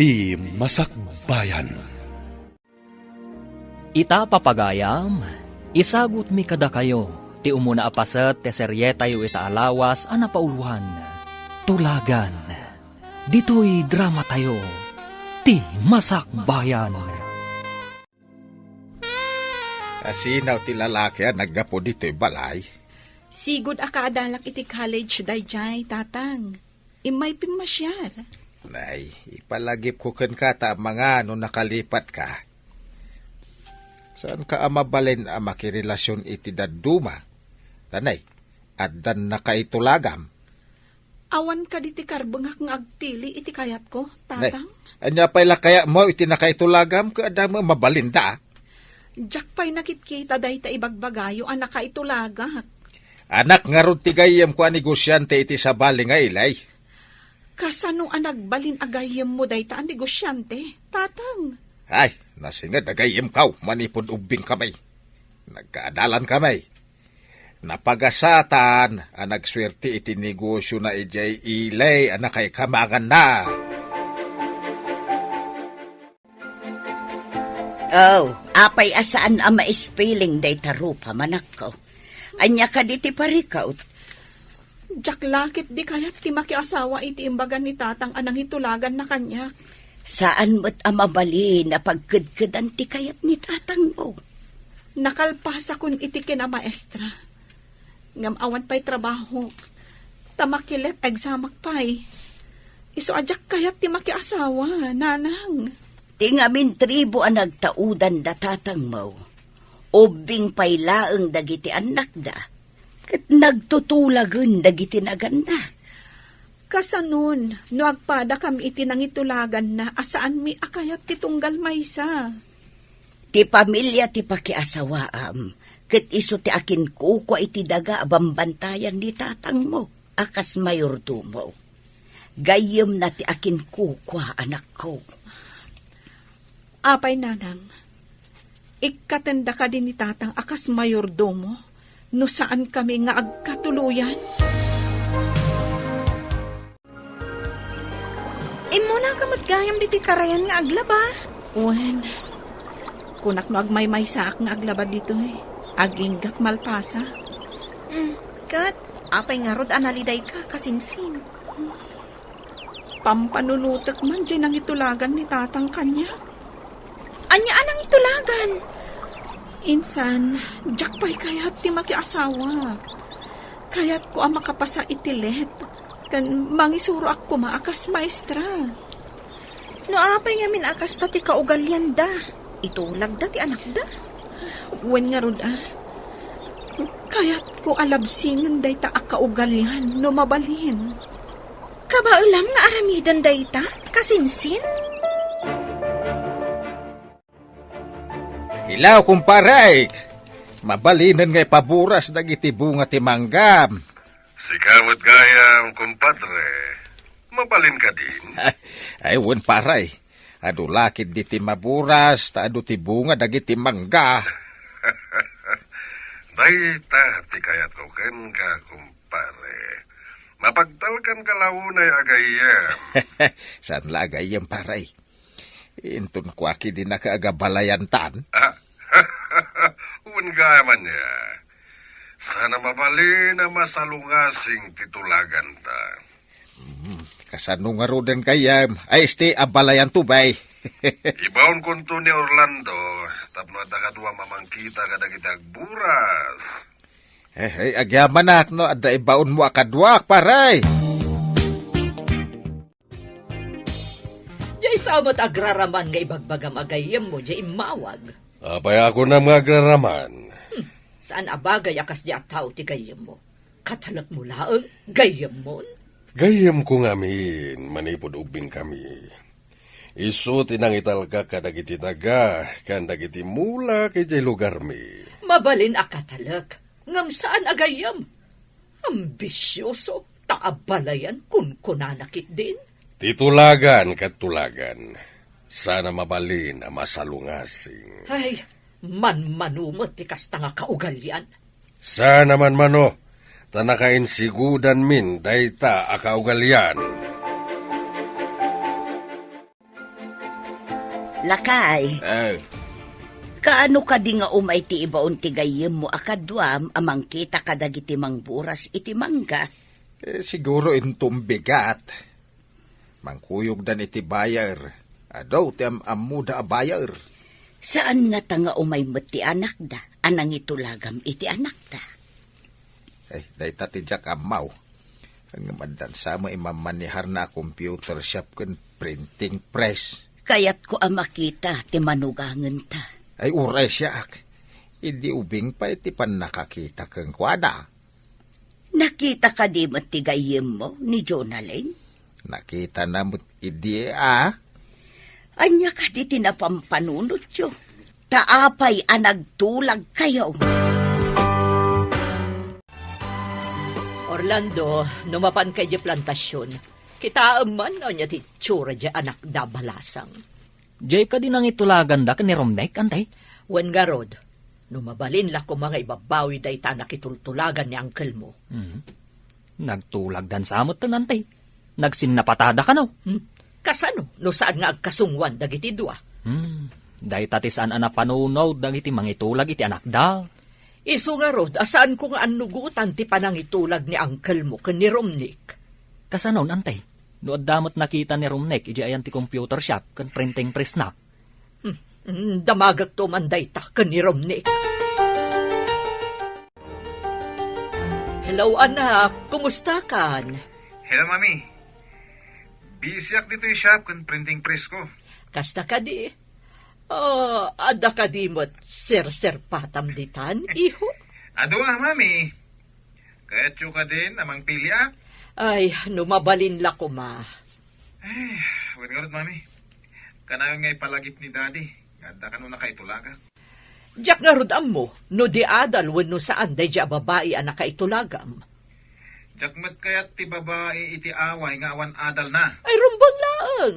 ti Masakbayan. Ita papagayam, isagut mi kada kayo, ti umuna apaset te serye tayo ita alawas anapauluhan. Tulagan, dito'y drama tayo, ti Masakbayan. Asinaw ti lalaki naggapo dito'y balay. Sigud akaadalak iti college dayjay, tatang. Imay pimasyar. Nay, ipalagip ko ken kata mga no nakalipat ka. Saan ka amabalin ang makirelasyon iti daduma? Tanay, addan na kaitulagam. Awan ka diti karbengak nga agpili iti kayat ko, tatang. Nay, anya pala kaya mo iti nakaitulagam ka adama mabalinda. Jak pa'y nakitkita dahi ta ibagbagayo ang nakaitulagak. Anak nga ron tigayam ko ang negosyante iti sabali nga ilay. Kasano ang nagbalin agayam mo dahi ta ang negosyante, tatang? Ay, nasingad agayam kaw, manipod ubing kamay. Nagkaadalan kamay. Napagasatan ang nagswerte iti negosyo na ijay ilay ang nakay kamagan na. Oh, apay asaan ang maispiling day tarupa manak ko. Anya ka di ti parikaw. Jak lakit di kayat ti makiasawa iti imbagan ni tatang anang hitulagan na kanyak. Saan mo't amabali na pagkudkudan ti kayat ni tatang mo? Nakalpasa kun iti kinamaestra. Ngam awan pa'y trabaho. Tamakilet egzamak pa'y. Iso ajak kayat ti makiasawa, nanang. Tingamin tribo ang nagtaudan da tatang mo. Ubing pay laeng dagiti anak da. Kat nagtutulagan dagiti naganda. Kasanon, no agpada kami iti nangitulagan na asaan mi akayat ti tunggal maysa. Ti pamilya ti pakiasawaam. Kat iso ti akin kukwa iti daga bambantayan ni tatang mo. Akas mayordomo. Gayem na ti akin kukwa anak ko. Apay nanang, ikatenda ka din ni tatang akas mayordomo, no saan kami nga agkatuluyan? Imo na kamatgayam diti karayan nga aglaba. Wen, kunak no agmay-may saak nga aglaba dito aginggat malpasa. Kat, apay nga rod analiday ka kasinsin. Pampanunutek man dyan ang itulagan ni tatang kanya. Anya anang itulagan? Insan, jak pa'y kayat ti makiasawa. Kayat ko ang makapasa itilet. Kan mangisuro ako maakas maestra. No apay nga min akas ta ti kaugalyan da. Itulag da ti anak da. Wen nga rod Kayat ko alabsingan day ta akaugalyan no mabalhin. Kabaulam nga aramidan day ta? Kasinsin? Hilaw kumparay, mabalinan ngay paburas dagiti bunga ti manggam. Sikamot gayam, kumpadre. Mabalin ka din. Ay, wen paray. Adu lakid di ti maburas, ta adu ti bunga dagiti mangga. Dayta, ti kayat ko ken ka, kumpare. Mapagtalkan ka launay agayam. Saan la agayam paray? Intun ko aki din nakaagabalayantan. Uwan gayaman niya. Sana mabali na masalungasing titulagan ta. Kasano nga roden kayam. Ay, abalayan tubay. Ibaon kunto ni Orlando. Tapno at nakadwa mamangkita ka nagitag buras. Agyaman na, no? Ada ibaon mo akadwak, paray. Jay sabot agraraman nga ibagbagam agayem mo, jay imawag. Apay ako na magraraman. Saan abagay akas di ataw ti gayem mo? Katalak mo laang gayem mo? Gayam ko ngamin, manipod ubing kami. Isu tinangital ka kadagiti daga, kadagiti mula kay jay lugar mi. Mabalin akatalak, ngam saan agayem? Ambisyoso, taabalayan kun kunanakit din. Titulagan kat tulagan. Sana mabalin ang masalungasing. Ay, manumot ti kasta nga kaugalyan. Sana man mano, tanakain sigudan min dayta akaugalyan. Lakay, kaano ka di nga umay ti ibaon ti gayem mo akadwam amang kita kadagiti mangburas iti mangga? Siguro intom bigat. Mangkuyog dan iti bayar. Adaw ti amuda a bayar. Saan nga ta nga umay met ti anak da? Anang itulagam iti anak da? Day tatidyak amaw. Ang madan sama imamanihar na computer shop kan printing press. Kayat ko makita ti manugangan ta. Ay uray siya ak. Idi ubing pa iti pan nakakita kang kwada. Nakita ka di mat ti gayem mo ni Jonalyn? Nakita na mo't idi Anya ka di tinapampanunot yo. Taapay anagtulag kayo. Orlando, numapan kay di plantasyon. Kita man o niya ti tsura di anak da balasang. Jay ka din ang itulagan da ni Romnek, antay? Wen garod, numabalin la ko mga ibabawi da ita nakitultulagan ni uncle mo. Nagtulag dan samot tan, antay. Nagsinnapatada ka no? Kasano, no saan nga agkasungwan dagiti dua? Day tatisaan ana panunaw dagiti mangitulag iti anak da. Isu nga rod, asaan ko nga anugutan ti panangitulag ni uncle mo ken ni Romnik? Kasanon, antay? Nood damot nakita ni Romnek, iji ayan ti computer shop, kan printing press na. Damagag to manday ta ken ni Romnik. Hello anak, kumusta kan? Hello, Mami. Busy ak dito yung shop kan printing press ko. Kasta ka di? Ada ka di mo't sir patam ditan, iho? Ado Mami. Kaya't yung ka din, amang pilya. Ay, numabalin la ko ma. Wait nga rin, Mami. Kanayo nga ipalagip ni Daddy. Ganda ka nung nakaitulaga. Diyak nga rudam mo, no di adal wenno saan day diya babae ang nakaitulagam. Jakmat kaya't ti babae iti away nga awan adal na. Ay, rumbang laang.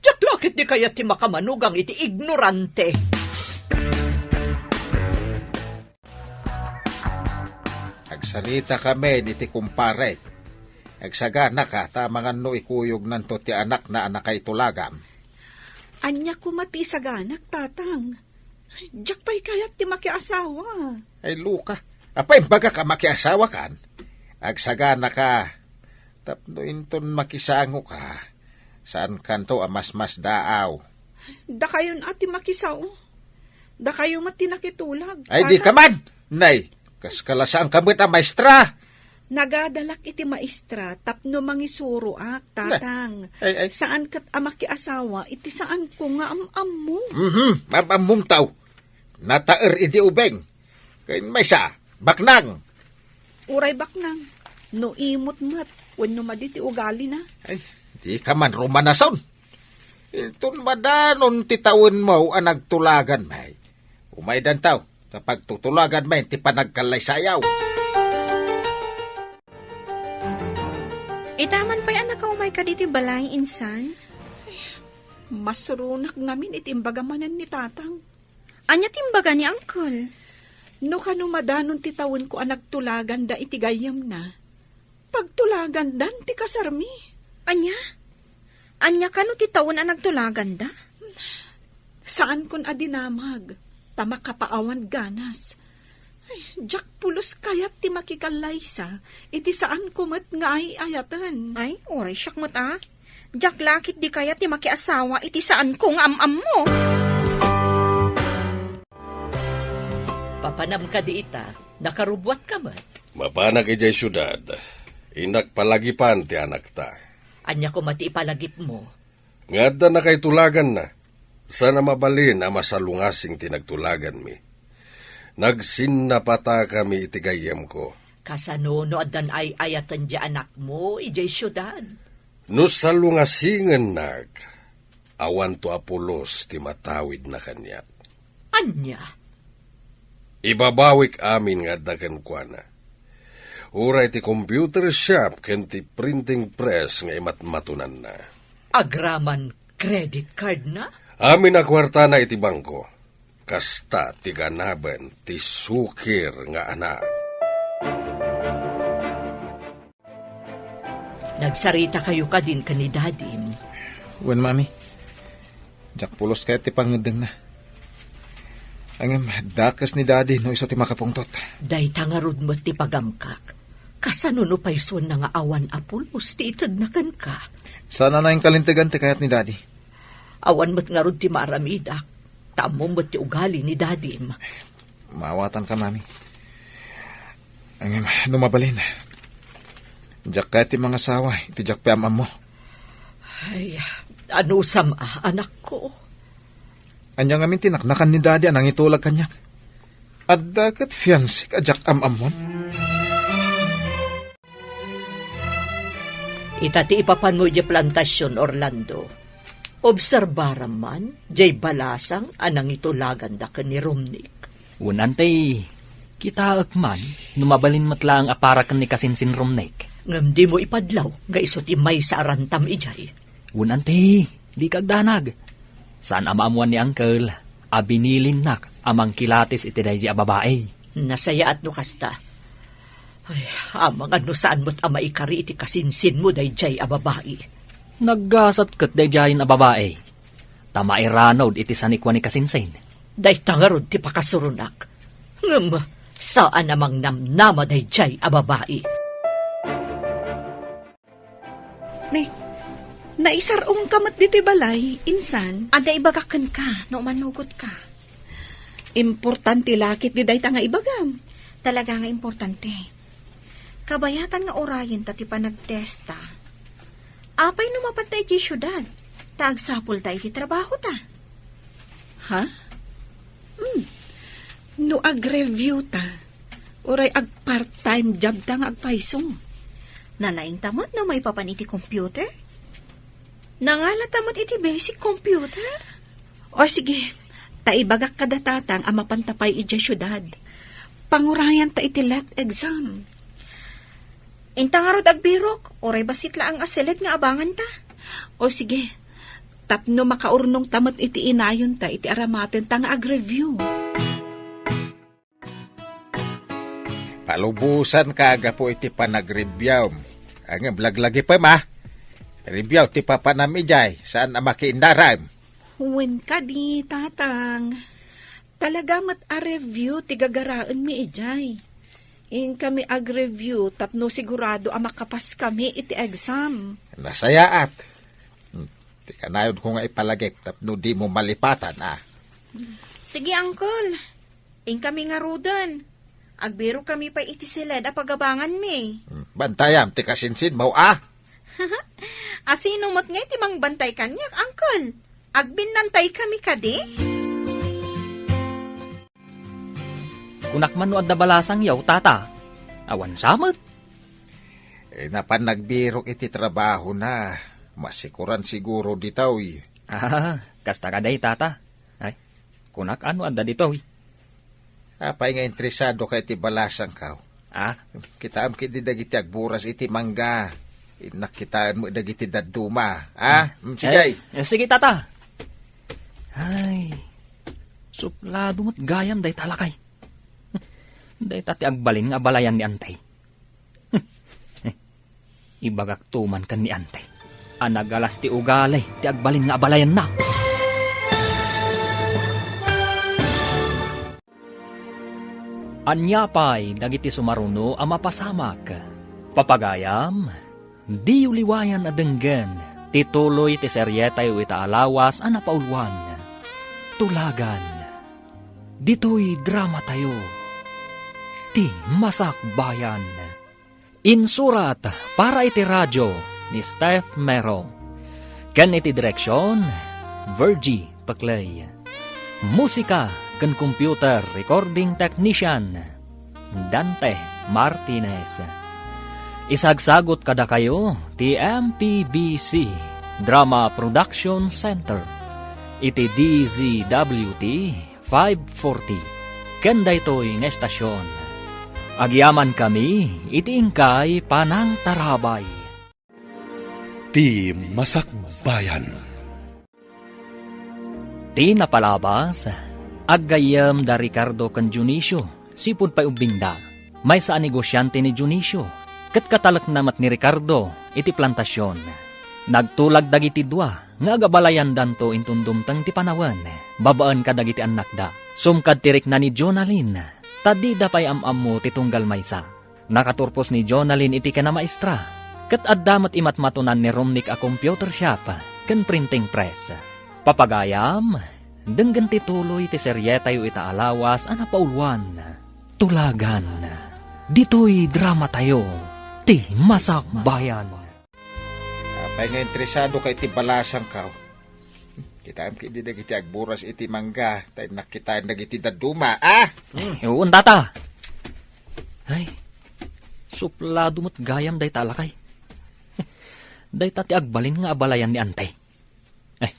Diyak lakit di kaya ti makamanugang iti ignorante. Agsalita kami ni ti kumpare. Agsagana ka, tamangan no ikuyog nanto ti anak na anak kay tulagam. Anya ko mati sa ganak, tatang. Diyak pa'y kayat ti makiasawa. Ay Luka, apay baga ka makiasawa kan? Agsagana ka, tapno inton makisango ka. Saan kanto mas daaw? Da kayon ati makisaw. Da kayo mati nakitulag. Ay di ka man! Nay, kaskalasang kamit ang maestra! Nagadalak iti maestra, tapno mangisuro ak, tatang. Ay. Saan kat amaki asawa, iti saan ko nga am mo. Mamamumtaw. Nataer iti ubeng. Kain may sa, baknang. Uray baknang, no imot mat, wenno maditi ugali na. Ay, di ka man rumanason. Itun madanon titawin mo ang nagtulagan may. Umay dan tao, kapag tutulagan may, ti panagkalay sayaw. Itaman pa'y anak ka umay ka diti balay, insan? Masurunak ngamin itimbagamanan ni tatang. Anya timbaga ni uncle? No kanumadanon titawin ko ang nagtulagan da itigayam na. Pagtulagan dan ti kasarmi. Anya? Anya ka no titawon ang nagtulagan da? Saan kon adinamag? Tama kapaawan ganas. Ay, jak pulos kayat ti makikalaysa. Iti saan kumat nga ay ayatan. Ay, oray siyak mo ta. Jak lakit di kaya ti makiasawa iti saan ko nga am mo. Papanam ka di ita, nakarubwat ka man. Mapanak ijay syudad. Inak palagipan ti anak ta. Anya ko mati ipalagip mo. Ngada na kay tulagan na. Sana mabalin ang masalungasing tinagtulagan mi. Nagsinnapata kami itigayam ko. Kasano no adan ay ayatan di anak mo, ijay syudad. No salungasingan nag, awan to apulos ti matawid na kanya. Anya? Ibabawik amin nga dagan kwa na. Uray ti computer shop ken ti printing press nga imatmatunan na. Agraman credit card na? Amin na kwarta na iti bangko. Kasta ti ganaban ti sukir nga anak. Nagsarita kayo ka din kanidadim. Wen, Mami. Jack pulos kaya ti pangudeng na. Ang dakas ni daddy no iso ti makapungtot. Day tangarod mo ti pagamkak. Kasanuno pa iso na nga awan apulos ti itad na kan ka. Sana na yung kalintigan ti kayat ni daddy. Awan mo't nga rod ti maramidak. Tamo mo't ti ugali ni daddy. Maawatan ka, mami. Ang lumabalin. Jack kaya ti mga sawa, iti Jack pa amam mo. Ay, ano sama, anak ko? Anyang amin tinaknakan ni daddy anang itulag kanyak. At dagat fiancé ka Jack amam mo. Itati ipapan mo di plantasyon, Orlando. Obserbaram man, jay balasang anang itulagan da ka ni Romnick. Unantay, kita akman, numabalin matlang aparakan ni Kasinsin Romnek. Ngam di mo ipadlaw, nga iso ti may sa arantam ijay. Unantay, di kagdanag. Saan amaamuan ni Uncle, abinilin nak, amang kilatis iti dahi a babae. Nasaya at no kasta. Ay, amang ano saan mo't ama ikari iti kasinsin mo dahi jay a babae. Naggasat kat dahi a babae. Tama iranod iti sanikwa ni Kasinsin. Dahi tangarod ti pakasurunak. Ngam, saan namang namnama dahi jay a babae. Naisarong kamat diti balay, insan. Ada ibagakan ka, no manugot ka. Importante lakit di day nga ibagam. Talaga nga importante. Kabayatan nga orayin tati pa nagtesta. Apay numapantay ti syudad. Taagsapul tayo ti trabaho ta. Ha? No ag-review ta. Oray ag part-time job ta nga agpaisong. Nalaing tamot no may papan iti computer? Nangala tamot iti basic computer? O sige, taibagak kada tatang ang mapantapay iti syudad. Pangurayan ta iti let exam. Intangarod agbirok, oray basit la ang asilet nga abangan ta. O sige, tapno makaurnong tamot iti inayon ta iti aramaten ta nga ag-review. Palubusan kaga po iti panag-review. Ang blaglagi pa ma. Review ti papanamijay saan na makiindaram. Huwin ka di, tatang. Talaga mat a-review ti gagaraan mi ijay. In kami ag-review tapno sigurado ang makapas kami iti exam. Nasayaat. Ti kanayon ko nga ipalagip tapno di mo malipatan Sige, uncle. In kami nga rudan. Agbiro kami pa iti siled a pagabangan mi. Bantayam ti kasinsin mo Asino mo't ngay timang bantay kanyak, uncle? Agbinantay kami kadi? Kunakman no adda balasang yaw, tata. Awan samot. Napan nagbirok iti trabaho na. Masikuran siguro ditaw Kasta kaday, tata. Ay, kunak ano adda dito. Apay nga interesado kay iti balasang kaw. Kitaam kiti dagiti agburas iti mangga. Nakitaan mo dagiti daduma. Sige. Sige, tata. Ay, suplado mo't gayam day talakay. Day tati agbalin nga balayan ni Antay. Ibagak tuman kan ni Antay. Anagalas ti ugalay, ti agbalin nga balayan na. Anyapay, dagiti sumaruno ang mapasamak. Papagayam, di uliwayan adenggen, tituloy ti seryetay itaalawas ang napauluan. Tulagan, dito'y drama tayo. Ti Masak Bayan. Insurat para iti radyo ni Steph Mero. Ken iti direksyon, Virgie Paclay. Musika ken computer recording technician, Dante Martinez. Isagsagot kada kayo ti MPBC Drama Production Center. Iti DZWT 540. Ken daytoy nga estasyon. Agyaman kami iti ingkay Panang Tarabay. Ti Masak Bayan. Ti napalabas, aggayam da Ricardo kan Junicio, sipod pa'y ubingda. May sa negosyante ni Junicio, kat katalak namat ni Ricardo, iti plantasyon. Nagtulag dagiti dua, nga agabalayan danto intundumtang ti panawan, babaan kadagiti anak da. Sumkad tirik na ni Jonalyn, tadi da pay am mo ti tunggal maysa. Nakaturpos ni Jonalyn iti kana maestra, ket addamat imatmatunan ni Romnick a computer shop, ken printing press. Papagayam, denggan ti tuloy ti seryeta yu ita alawas ana pauluan. Tulagan, dito'y drama tayo, ti Masak Bayan. Apay nga interesado kay ti balasang kao. Kita am kiti dagiti agburas iti mangga, tayo nakita dagiti daduma, Uun tata. Ay, suplado mo't gayam day talakay. Day tati agbalin nga abalayan ni ante. Ay,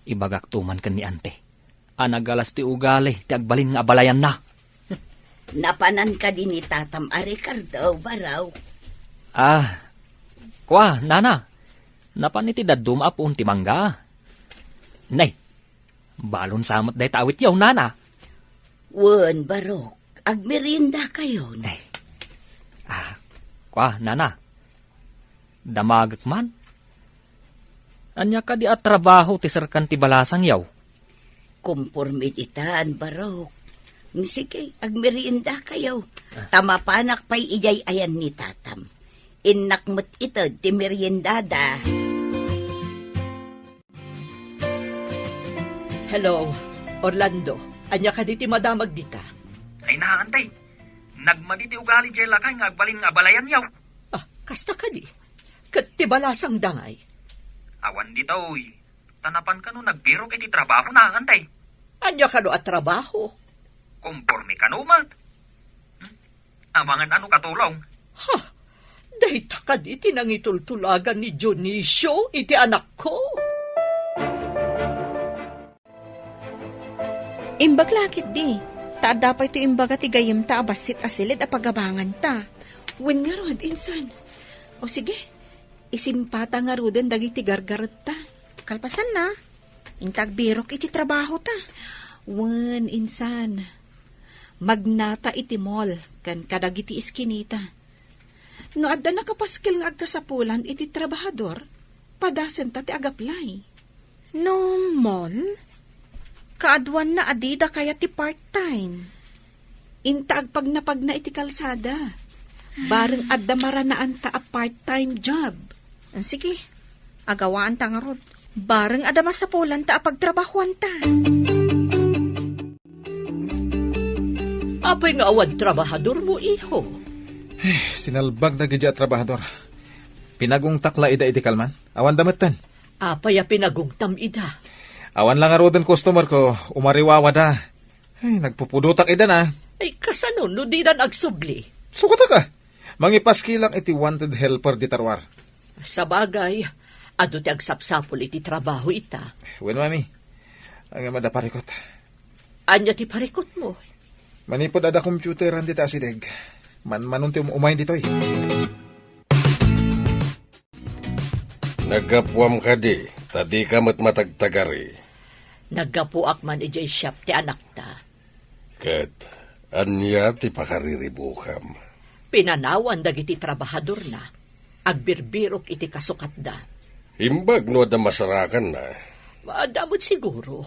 ibagak tuman kan ni ante. Anagalas ti ugali, ti agbalin nga abalayan na. Napanan ka din ni Tatam a Ricardo, baraw. Kwa, nana. Napan iti daduma apun ti mangga. Nay, balon samot day tawit yaw, nana. Wen, barok, agmerinda kayo. Kwa, nana. Damagak man. Anya ka di at trabaho ti serkan ti balasang yaw. Kumpormid itaan, barok. Sige, agmerinda kayo. Tamapanak pa'y ijay ayan ni Tatam. Innakmat ito, ti meriendada. Hello, Orlando. Anya ka di ti madamag dita? Ay naantay. Nagmaditi ugali jay lakay nga agbalin nga abalayan yaw. Kasta ka di. Kat ti balasang dangay. Awan ditoy. Tanapan ka no nagbirok iti trabaho na antay. Anya ka no at trabaho? Kumporme ka no mat. Amangan ano katulong. Dahita ka di tinangitultulagan ni Dionisio, iti anak ko. Imbag lakit di. Taada pa ito imbaga ti gayim ta abasit asilid a pagabangan ta. Wen nga rod, insan. O sige, isimpata nga roden dagiti gargaret ta. Kalpasan na. Intag birok iti trabaho ta. Wen, insan. Magnata iti mall, kan kadagiti iskinita. No adda nakapaskil nga agkasapulan iti trabahador, padasen ta ti agaplay. No, mall? Kaadwan na adida kaya ti part-time. Intaag pag na iti kalsada. Bareng adda maranaan ta a part-time job. Sige, agawaan ta nga rod. Bareng adda masapulan ta a pagtrabahuan ta. Apay nga awan trabahador mo, iho. Sinalbag na gidya trabahador. Pinagong takla ida iti kalman. Awan dametan. Apay a pinagungtam ida. Awan lang aroden customer ko, umariwawa da. Ay, nagpupudutak ida na. Ay, kasano, no di dan agsubli. Sukota ka. Mangipaskilang iti wanted helper di tarwar. Sa bagay, ado ti agsapsapol iti trabaho ita. Wen, mami. Ang madaparikot. Anya ti parikot mo. Manipod ada computeran di tasideg. Manunti umayin dito eh. Nagapwam ka di, tadi ka matagtagari. Naggapuak man ijay shop ti anak ta. Kat, anya ti pakariribukam. Pinanawan dagiti trabahador na. Agbirbirok iti kasukat da. Imbag no da masarakan na. Maadamot siguro.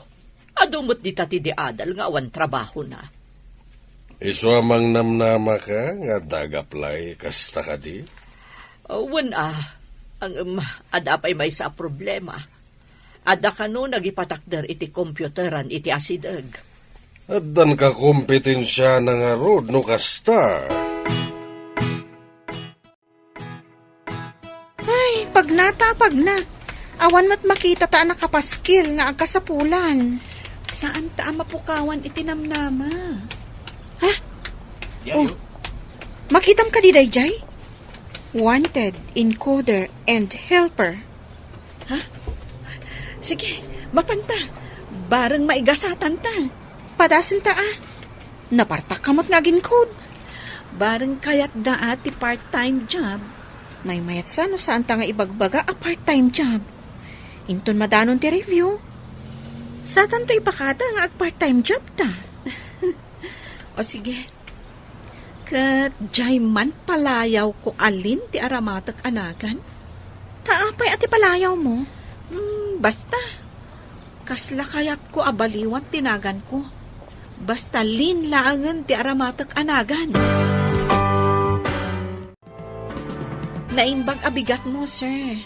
Adumot di tati di adal nga awan trabaho na. Iso amang namnama ka nga dagaplay kasta ka di? Ang adapay may sa problema. Ada ka no nagipatakder iti computeran iti asideg. Addan ka kompetensya na nga rod no kasta. Ay, pag na. Awan mat makita ta nakapaskil nga agkasapulan. Saan ta mapukawan itinamnama? Makitam ka di dayjay? Wanted, encoder, and helper. Sige, mapanta. Bareng maigasatan ta. Padasin ta Napartak kamot nga code. Bareng kayat da ti part-time job. May mayat sa no saan ta nga ibagbaga a part-time job. Inton madanon ti review. Sa tanto ipakata nga ag part-time job ta. O sige. Kat jay man palayaw ko alin ti aramatak anagan. Taapay ati palayaw mo? Basta, kasla kayat ko abaliwan tinagan ko. Basta linlaangan ti aramatak anagan. Naimbag abigat mo, sir.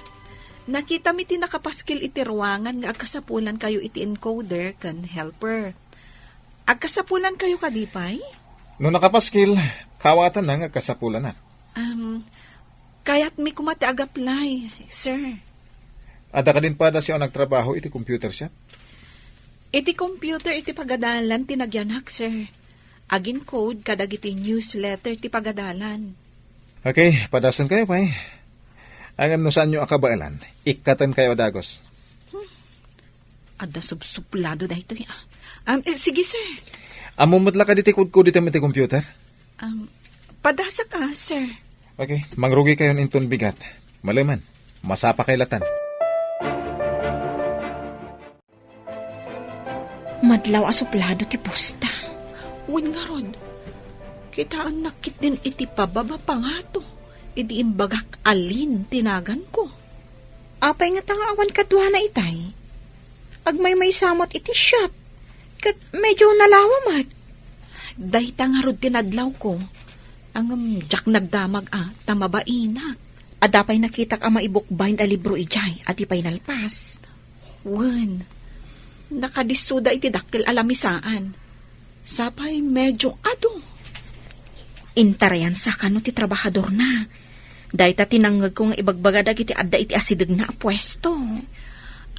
Nakita mi ti nakapaskil iti ruangan nga agkasapulan kayo iti encoder kan helper. Agkasapulan kayo kadipay? No nakapaskil, kawatan na nga kasapulan na. Kayat mi kumati agaplay, sir. Ada ka din pada siya nagtrabaho iti computer shop? Iti computer iti pagadalan tinagyanak, sir. Agin code kadag iti newsletter ti pagadalan. Okay, padasan kayo pay. Angam no saan nyo akabailan, ikatan kayo dagos. Ada subsuplado dahito ya. Sige, sir. Amumutla ka diti ko dito iti computer? Padasa ka, sir. Okay, mangrugi kayo inton bigat. Malaman, masapa kay latan. Madlaw asuplado ti posta. Win nga rod. Kitaan nakit din iti pababa pa nga to. Idi imbagak alin tinagan ko. Apay nga tanga awan kadwa na itay. Agmay may samot iti shop. Kat medyo nalawamat. Dahita nga rod tinadlaw ko. Ang jak nagdamag tamabainak. Adapay nakitak ang maibukbind a libro ijay at ipay nalpas. Wan, nakadisuda iti dakil alamisaan. Sapay medyo ado. Intarayan sa kano ti trabahador na. Dahita tinanggag ko nga ibagbagadag iti adda iti asidag na pwesto.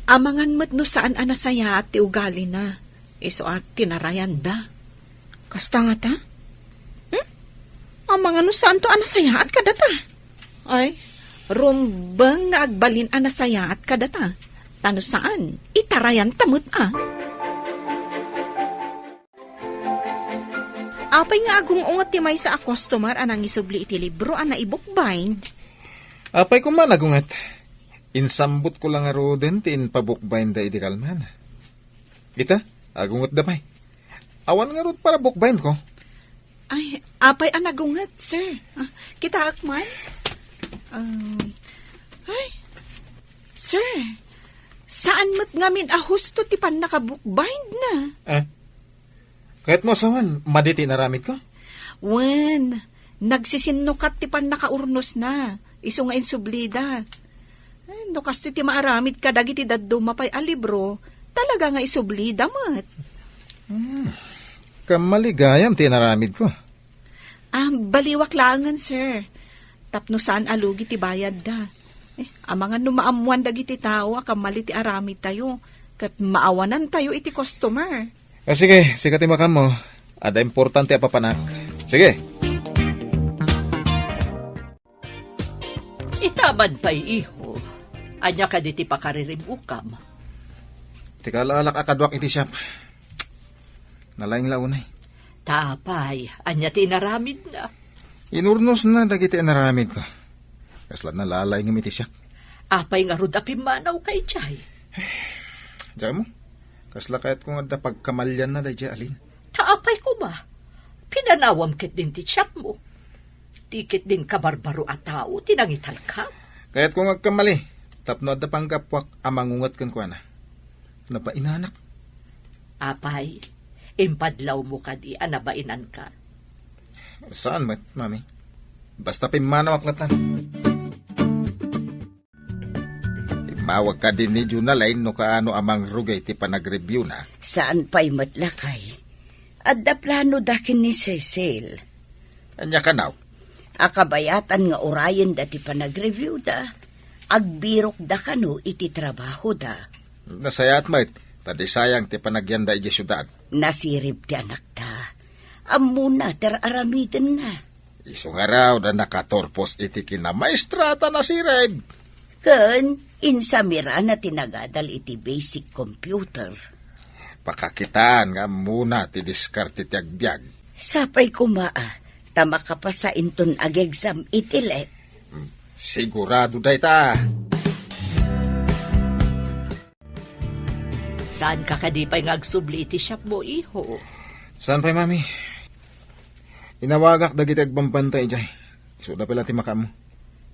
Amangan mat no saan anasaya at ti ugali na. Iso at tinarayan da. Kasta nga ta? Amang ano saan to anasaya at kadata? Ay, rumbang nga agbalin anasaya at kadata. Tano saan? Itarayan tamut Apay nga agong ungat ti may sa a customer anang isubli iti libro ana ibukbind. Apay ko man agungat. Insambot ko lang aro din ti inpabukbind da iti kalman. Ita, agungat da pay. Awan nga rod para bukbind ko. Ay, apay anagungat, sir. Kita akman? Ay, sir, saan mo't ngamin ahusto ti pan nakabukbind na? Kahit mo asawan, maditi naramit ko? Wen, nagsisinukat ti pan nakaurnos na. Iso nga insublida. Ay, no kasto ti maaramid ka dagiti daddo mapay a libro, talaga nga isublida mat. Kamaligayam ti naramid ko. Baliwak langan, sir. Tapno saan alugi ti bayad da. Amangan no maamuan dagiti tao, akamali ti aramid tayo. Kat maawanan tayo iti customer. Sige, sikati makam mo. Ada importante apapanak. Sige. Itaban pa'y iho. Anya ka diti pakaririmukam. Tika lalak akadwak iti siyap. Nalaing launay. Tapay, anya tinaramid na. Inurnos na dagiti naramid ko. Kaslat na lalay ng iti siyak. Apay nga rudapim manaw kay Jay. Diyan mo, kasla kahit kung ada pagkamalyan na dahi alin. Taapay ko ba? Pinanawam kit din ti tiyap mo. Tikit din kabarbaro at tao, tinangital ka. Kahit kung agkamali, tapno ada pang kapwak amangungat kan kwa na. Napainanak. Apay, impadlaw mo ka di anabainan ka. Saan, mami? Basta pimanaw aklatan. Imawag ka din ni Junalain no kaano amang rugay ti panag-review na. Saan pa'y matlakay? Adda plano dakin ni Cecil. Anya ka now? Akabayatan nga orayan dati panag-review da. Agbirok da kano iti trabaho da. Nasayat mait, tadi sayang ti panagyanda iti syudad. Nasirib ti anak da. Amuna ter aramiden nga. Isong araw na nakatorpos iti kinamaistrata na si Reb. Ken, insamira na tinagadal iti basic computer. Pakakitaan nga muna ti diskarte ti agbyag. Sapay kumaa, tama ka pa sa inton ag-exam itilet. Sigurado day ta. Saan ka kadipay nga agsubli iti shop mo, iho? Saan pa'y mami? Inawagak dagiti agbambantay jay. Isuda pala ti makam mo.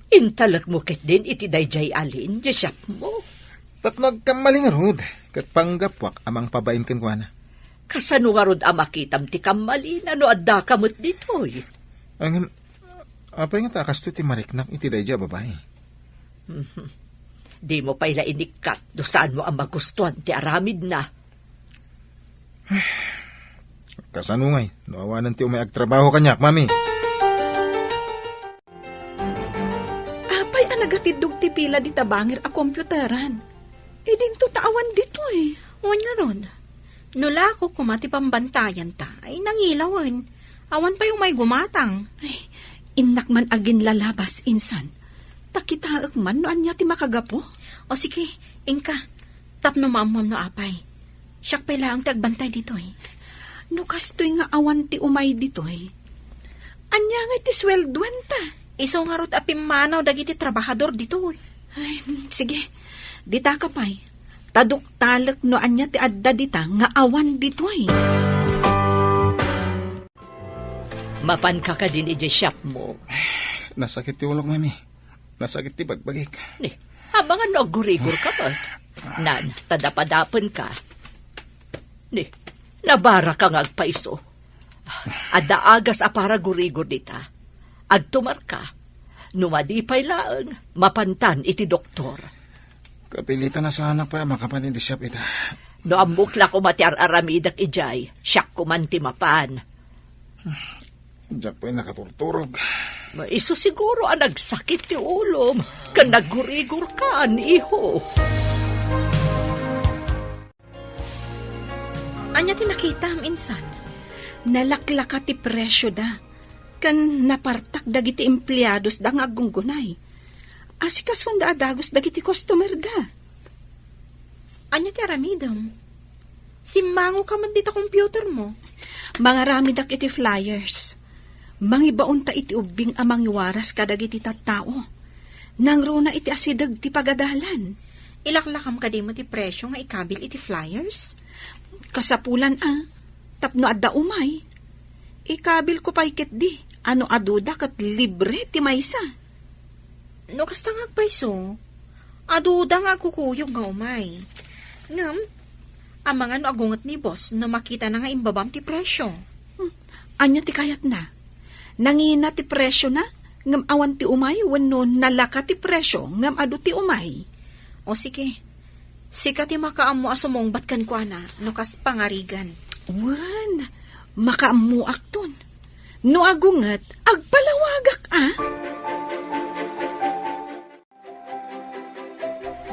Intalak mo kit din iti dayjay alin, di shop mo. Tapno agkamaling rod, kat panggapwak amang pabain kan kwa na. Kasano nga rod amakitam ti kamalina no adda kamot ditoy. Ang, apay nga takas to ti mariknak iti dayja babae. Di mo pa'y inikat do saan mo ang magustuhan ti aramid na. Kasano ngay, nawawanan ti umay agtrabaho kanyak, mami. Apay anagatidog ti pila di tabangir a kompyuteran. Dinto taawan dito eh. Uwan nga ron. Nula ko kumati pambantayan ta, ay nangilawan. Awan pa yung may gumatang. Ay, inak man agin lalabas insan. Takitaak man no anya ti makagapo. O sige, ingka. Tapno maamam no apay. Siyak pala ang tagbantay dito eh. No kastoy nga awan ti umay dito eh. Anya nga ti swelduan ta. Iso nga rot apimanaw dagiti trabahador dito eh. Ay, sige. Dita ka pa'y. Taduk-talak no anya ti adda dita nga awan dito eh. Mapan ka ka din ije shop mo. Nasakit ti ulok, mami. Nasakit ti bagbagik. Ni, abangan no gurigor ka ba? Nan, tadapadapan ka. Ni, nabara ka nga agpaiso. Adda agas apara gurigor dita. Agtumar ka. Numadipay laang, mapantan iti doktor. Kapilitan na sana pa makapanin di shop ita. No amukla ko mati aramidak ijay, siyak ko man timapan. Diyak pa'y nakaturturog. Iso siguro ang nagsakit ti ulom, kan nagurigor ka, iho. Anya tinakita am insan. Nalaklaka ti presyo da. Kan napartak dagiti emplyados da nga agunggunay. Asikas wanda adagos dagiti customer da. Anya ti aramidam. Simango ka man dita computer mo. Mga ramidak iti flyers. Mangibaon ta iti ubing amang iwaras kadagiti tattao. Nangro na iti asidag ti pagadalan. Ilaklakam ka di mo ti presyo nga ikabil iti flyers. Kasapulan tapno adda umay. Ikabil ko paikit di. Ano aduda kat libre ti maysa. No kasta nga agpaiso, aduda nga kukuyog nga umay. Ngam, ang mga no agungat ni boss no makita na nga imbabam ti presyo. Anya ti kayat na. Nangina ti presyo na, ngam awan ti umay, wano nalaka ti presyo, ngam adu ti umay. O sige, sika ti makaam mo asumong batkan ko ana, no kas pangarigan. Wan, makaamuak ton. No agungat, agpalawagak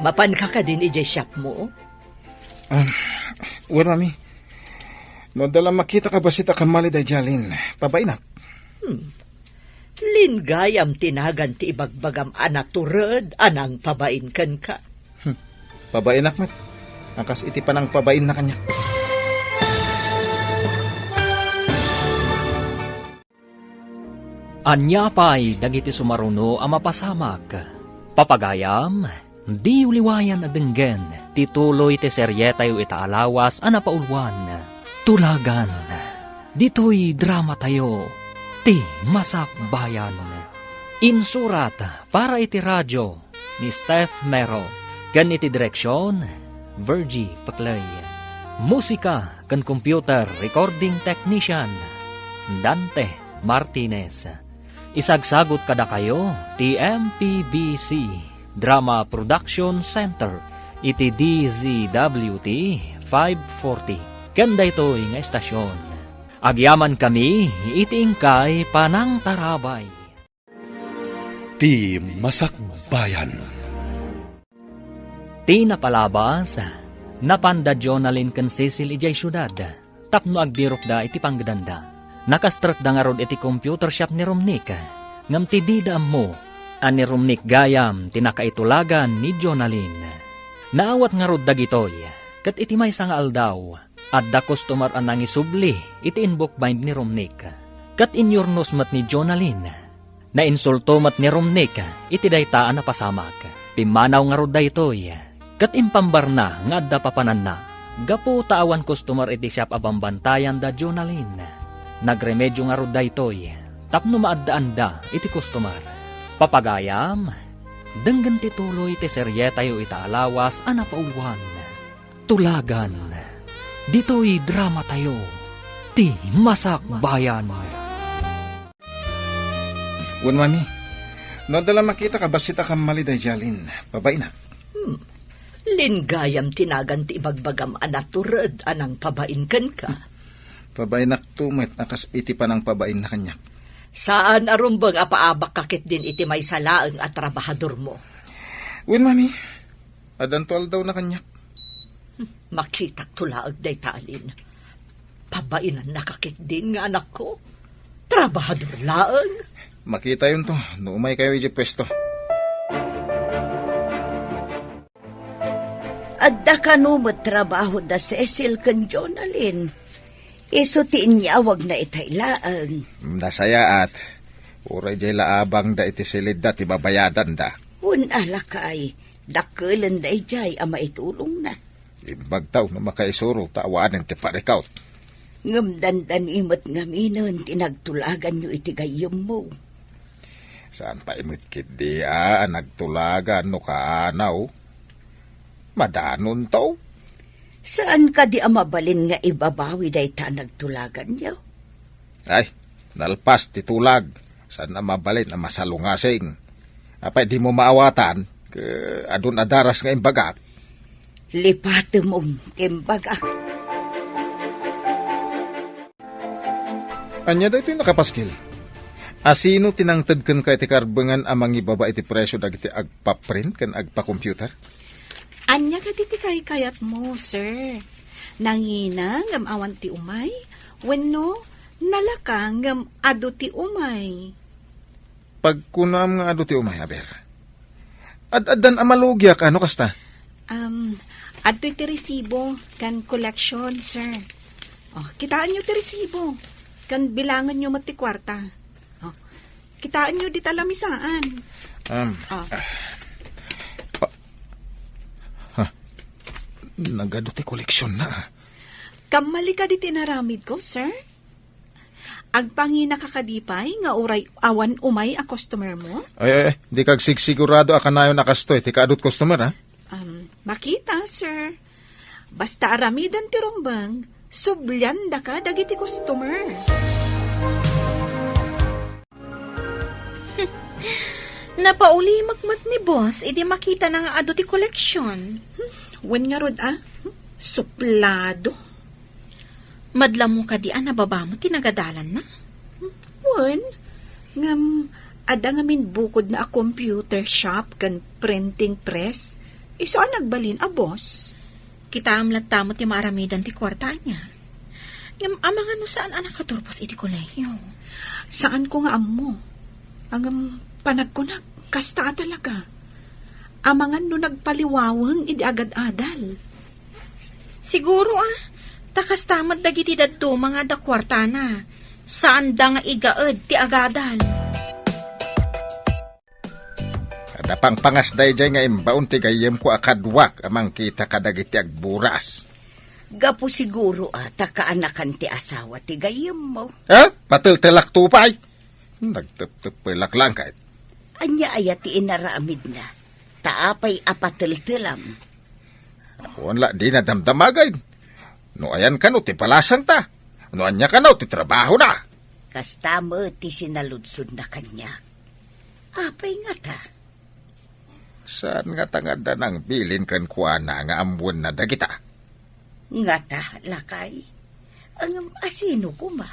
Mapan ka din ije shop mo? Well, mami. No dala makita ka basita kamali da jalin. Pabainak. Lingayam tinagan ti ibagbagam anaturad anang pabain kan ka. Pabainak mat. Akas iti panang pabain na kanya. Anya pa'y dagiti sumaruno ang mapasamak. Papagayam, di uliwayan adenggen, tituloy ti seryetayo itaalawas anapaulwan. Tulagan, dito'y drama tayo, ti Masak Bayan. Insurat para iti radyo ni Steph Mero, gan iti direksyon, Virgie Paclay. Musika kan computer recording technician, Dante Martinez. Isagsagot kada kayo, ti MPBC Drama Production Center, iti DZWT 540. Kanda ito'y nga estasyon. Agyaman kami, iti ingkay panang tarabay. Ti Masak Bayan. Ti napalabas, napanda Jonalyn kan Cecil ijay syudad, tapno agbirok da iti panggedanda. Nakastrat da nga rod iti computer shop ni Romnick. Ngam ti didam mo, ani Romnick gayam tinakaitulagan ni Jonalyn. Naawat nga rod dagitoy, kat iti may nga aldaw, at da customer anang isubli iti inbook bind ni Romnick. Kat inyornos mat ni Jonalyn, na insulto mat ni Romnick iti daytaan na pasamak. Pimanaw nga rod daytoy, kat impambar na nga adda papanan na. Gapu taawan customer iti shop abambantayan da Jonalyn. Nagremedyo nga rod daytoy, tapno maaddaan da iti customer. Papagayam, Denggan ti tuloy ti serye tayo itaalawas a napauluhan. Tulagan. Dito'y drama tayo. Ti Masak Bayan. Wan, mami. Nadala makita ka basita ka maliday jalin. Babay na. Lingayam tinagan ti ibagbagam anaturad anang pabain kan ka. Babay na tumet akas iti pa ng pabain na kanya. Saan arumbang apaabak kakit din iti may salaang at trabahador mo? Wan, mami. Adantol daw na kanya. Makitak tulaag day talin. Pabainan nakakit din nga anak ko. Trabahador laang. Makita yun to. Noumay kayo iji pwesto. Adda ka no trabaho da Cecil kan Jonalyn. Iso ti inyawag na itailaan. Nasaya at uray jay laabang da iti silid da ti babayadan da. Un alakay, dakulan da ijay ama itulong na. Imbagtaw na makaisuro tawaanin ti parikaut. Ngamdandan imot ngaminon tinagtulagan nyo iti gayom mo. Saan pa imit kit di nagtulagan no kaanaw? Madanon to? Saan ka di amabalin nga ibabawi day ta nagtulagan nyo? Ay, nalpas ti tulag. Saan na mabalin na masalungasing? Apay di mo maawatan, adun adaras nga imbagat. Lipate mong imbagak. Anya da ito nakapaskil. Asino tinangtad kan ka iti karbangan amang ibaba iti presyo dagiti agpa-print kan agpa-computer? Anya ka diti kayat mo, sir. Nangina ngam awan ti umay, wenno nalakang ngam adu ti umay. Pagkunam nga adu ti umay, aber. Ad-adan amalugyak, ano kasta? Adu ti resibo kan collection, sir. Oh, kitaan nyo ti resibo. Kan bilangan nyo mati kwarta. Oh, kitaan nyo di talamisaan. Nagado ti koleksyon na. Kamali ka di tinaramid ko, sir. Agpangina ka kadipay nga uray awan umay a customer mo? Ay, di kag sigurado akanayon nakastoy. Ti kaadot customer, ha? Makita, sir. Basta aramidan ti rumbang, sublyan da ka dagiti customer. Napauli magmat ni boss, idi makita na nga ado ti koleksyon. Wen nga rod, suplado. Madla mo ka di nababa mo, tinagadalan na. Wen, ngam, ada nga min bukod na a computer shop kan printing press. Iso nagbalin a boss. Kita amlat tamo ti maramidan ti kwarta niya. Ngam amang ano saan anak katurpos iti kolehiyo. Saan ko nga amo? Ang panagkunak, kasta talaga. Amangan no nagpaliwawang idi agad-adal. Siguro takas tamad dagiti dadto mga da kwarta na. Saan da nga igaed ti agadal. Ada pang pangasday jay nga imbaon ti gayem ko akadwak amang kita kadagiti agburas. Gapo siguro takaanakan ti asawa ti gayem mo. Patil-tilak tupay. Nagtep-tep-pilak lang kahit. Anya aya ti inaramid na. Taapay apatil-tilam. Wala di na damdamagay. No ayan ka no ti palasang ta. No anya ka no ti trabaho na. Kasta mo ti sinaludsod na kanya. Apay nga ta. Saan nga tangada ng bilin kan kuana nga ambuan na dagita? Nga ta, lakay. Ang asino ko ma?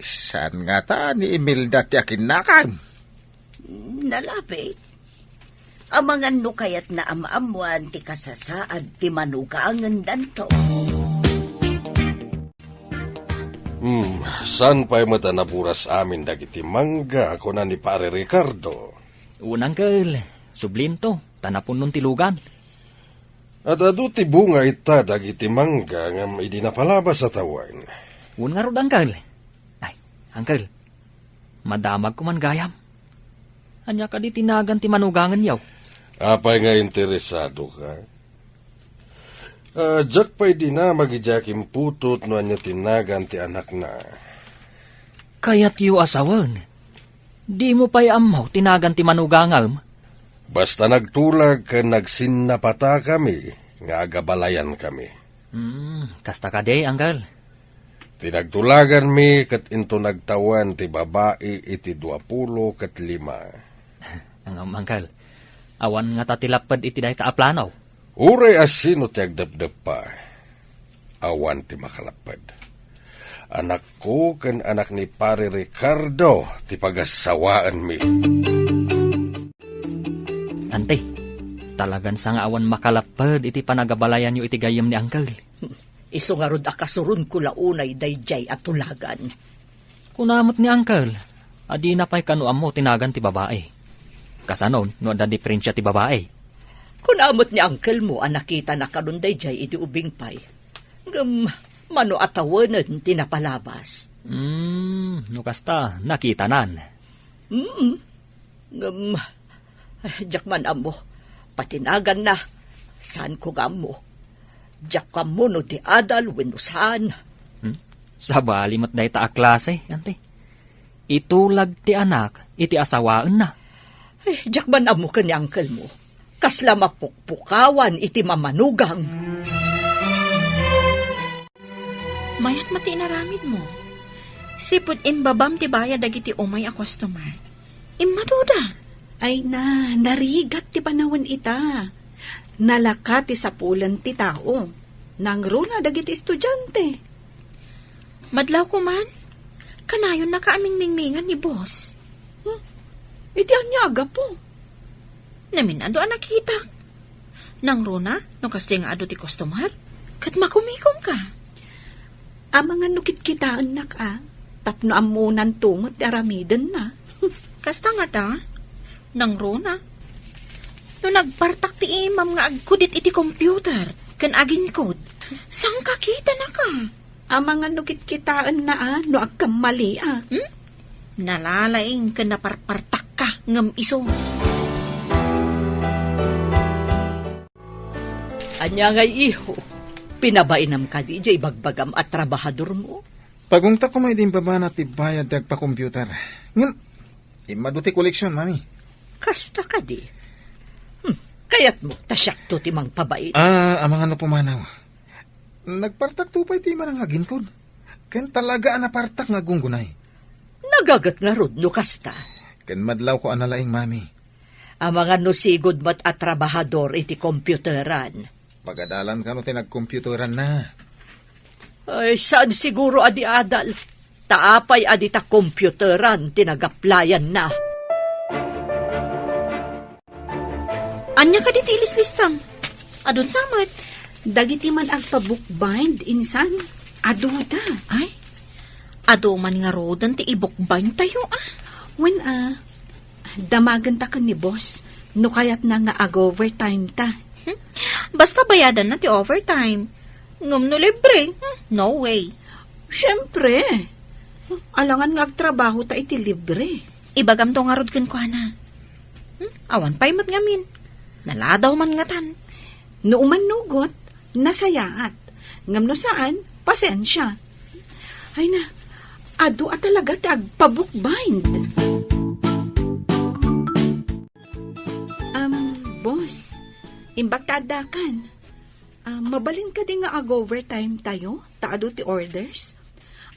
Saan nga ta ni Imelda ti akinakan? Nalapit. Amangan no kayat na amaamuan ti kasasaad ti manukaangan danto. San pa'y mata naburas amin dagiti mangga ako na ni Pare Ricardo? Unang kel, sublinto, tanapon nun tilugan. At adu ti bunga ita dagiti mangga ngam idi napalabas sa tawan. Un nga rod, Uncle. Ay, Uncle, madamag ko man gayam. Anya ka di tinagan ti manugangan yaw. Apay nga interesado ka? Jack pa'y di na magijakim putot no anya tinagan ti anak na. Kaya't yu asawan. Di mo pa'y amaw tinagan ti manugangam. Basta nagtulag ka nagsinapata kami, nga agabalayan kami. Kasta ka day, Uncle. Tinagtulagan mi kat into nagtawan ti babae iti 20 kat 5. Ang Uncle, awan nga tatilapad iti day taaplanaw. Uray asino ti agdapdap pa. Awan ti makalapad. Anak ko kan anak ni pare Ricardo ti pagasawaan mi. Ante, talagan sa nga awan makalapad iti panagabalayan nyo iti gayam ni Uncle. Iso nga rod akasurun ko launay dayjay at tulagan. Kunamot ni Uncle, adi na pa'y kanuam mo tinagan ti babae. Kasanon, no da diferensya ti babae. Kung amot ni uncle mo, nakita na karon dayjay iti ubing pay. Mano atawanan tinapalabas. No kasta, nakita nan. Jakman amo, patinagan na. Saan ko gamo? Jak ka mo no di adal wenno saan. Sa balimat day ta a klase, ante. Itulag ti anak, iti asawaan na. Jakman amo ka ni uncle mo. Kasla mapukpukawan iti mamanugang. Mayat mati inaramid mo. Sipod imbabam ti bayad dagiti umay a customer. Immatuda. Ay na, narigat ti panawon ita. Nalaka ti sapulan ti tao. Nangruna dagiti estudyante. Madlaw ko man, kanayon na kaaming mingmingan ni boss. Iti anyaga po. Naminado ang nakita. Nang runa, no kasi nga ado ti customer, kat makumikom ka. Ang mga nukit-kitaan na ka, tapno amunan tungot ti aramidan na. Kasta nga ta, nang runa. No nagpartak ti imam nga agkudit iti computer, kan aging code, sang kakita na ka. Ang mga nukit-kitaan na no agkamali Nalalaing ka na parpartak ka ngam iso. Anya ngay iho, pinabainam ka di jay bagbagam at trabahador mo. Pagungta ko may din baba na tibayad dagpa-computer. Ngam, imaduti koleksyon, mami. Kasta ka di. Kayat mo, tasyak to timang pabait. Ang mga napumanaw. Nagpartak tupay ti man ang aginkod. Ken talaga anapartak nga gunggunay. Nagagat nga rod no kasta. Ken madlaw ko analaing, mami. Ang mga nusigod mat at trabahador iti computeran. Pagadalan ka no tinag-computeran na. Ay, saan siguro adi adal? Taapay adi ta computeran tinagaplayan na. Anya ka diti ilis-listang? Adun samat. Dagiti man agpa-bookbind, insan. Aduda. Ay, ado man nga rodan ti ibukbayn tayo When damagan ta ka ni boss, no kayat na nga ag-overtime ta. Basta bayadan na ti overtime. Ngum no libre. No way. Siyempre. Alangan nga agtrabaho ta iti libre. Ibagam to nga rod kan ko na. Awan pa'y mat ngamin. Naladaw man nga tan. No umanugot, nasayaat. Ngam no saan, pasensya. Ay na, ado at talaga ti agpa-bookbind. Boss, imbagtadakan. Mabalin ka din nga ag-overtime tayo, taado ti orders.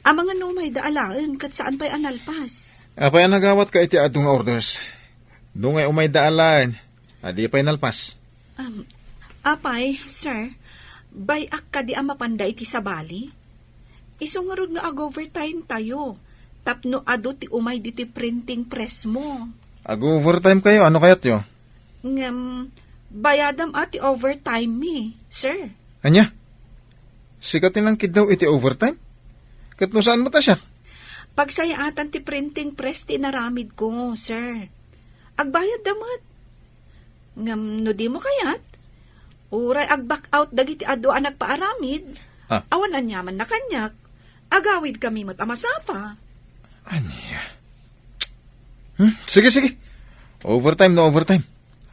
Ang mga numay daalaan kat saan pa'y analpas. Apay nagawat ka iti adong orders. Dungay umay daalaan, adi pa'y nalpas. Apay, sir, bayak ka di ang mapanda iti sabali. Isungarod nga ag-overtime tayo. Tapno ado ti umay di ti printing press mo. Ag-overtime kayo, ano kayat yo? Bayadam ati overtime mi, sir. Anya? Sikatin lang kid daw iti overtime? Kat no saan mo ta siya? Pagsayaatan ti printing press ti naramid ko, sir. Agbayad damat. No di mo kayat? Uray ag-back out dagiti ado ang nagpaaramid. Awan anyaman na kanyak. Agawid kami matamasapa. Anya? Sige. Overtime no overtime.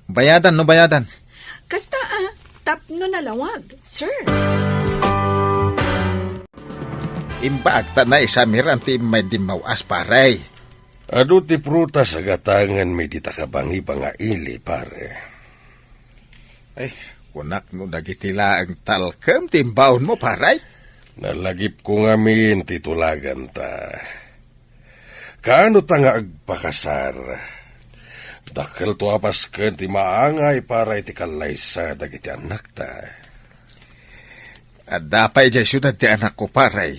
Bayadan no bayadan. Kasta tapno nalawag, sir. Imbagta na isamir anti may dimawas paray. Ado ti prutas agatangan mi di takabangi pa nga ili, pare. Ay, kunak no dagitila ang talkem timbaon mo, paray. Nalagip ko nga min titulagan ta. Kaano ta nga agpakasar? Dakkel to apas ken ti maangay para iti kalaysa dagiti anak ta. At dapay dyan syudad ti anak ko, paray.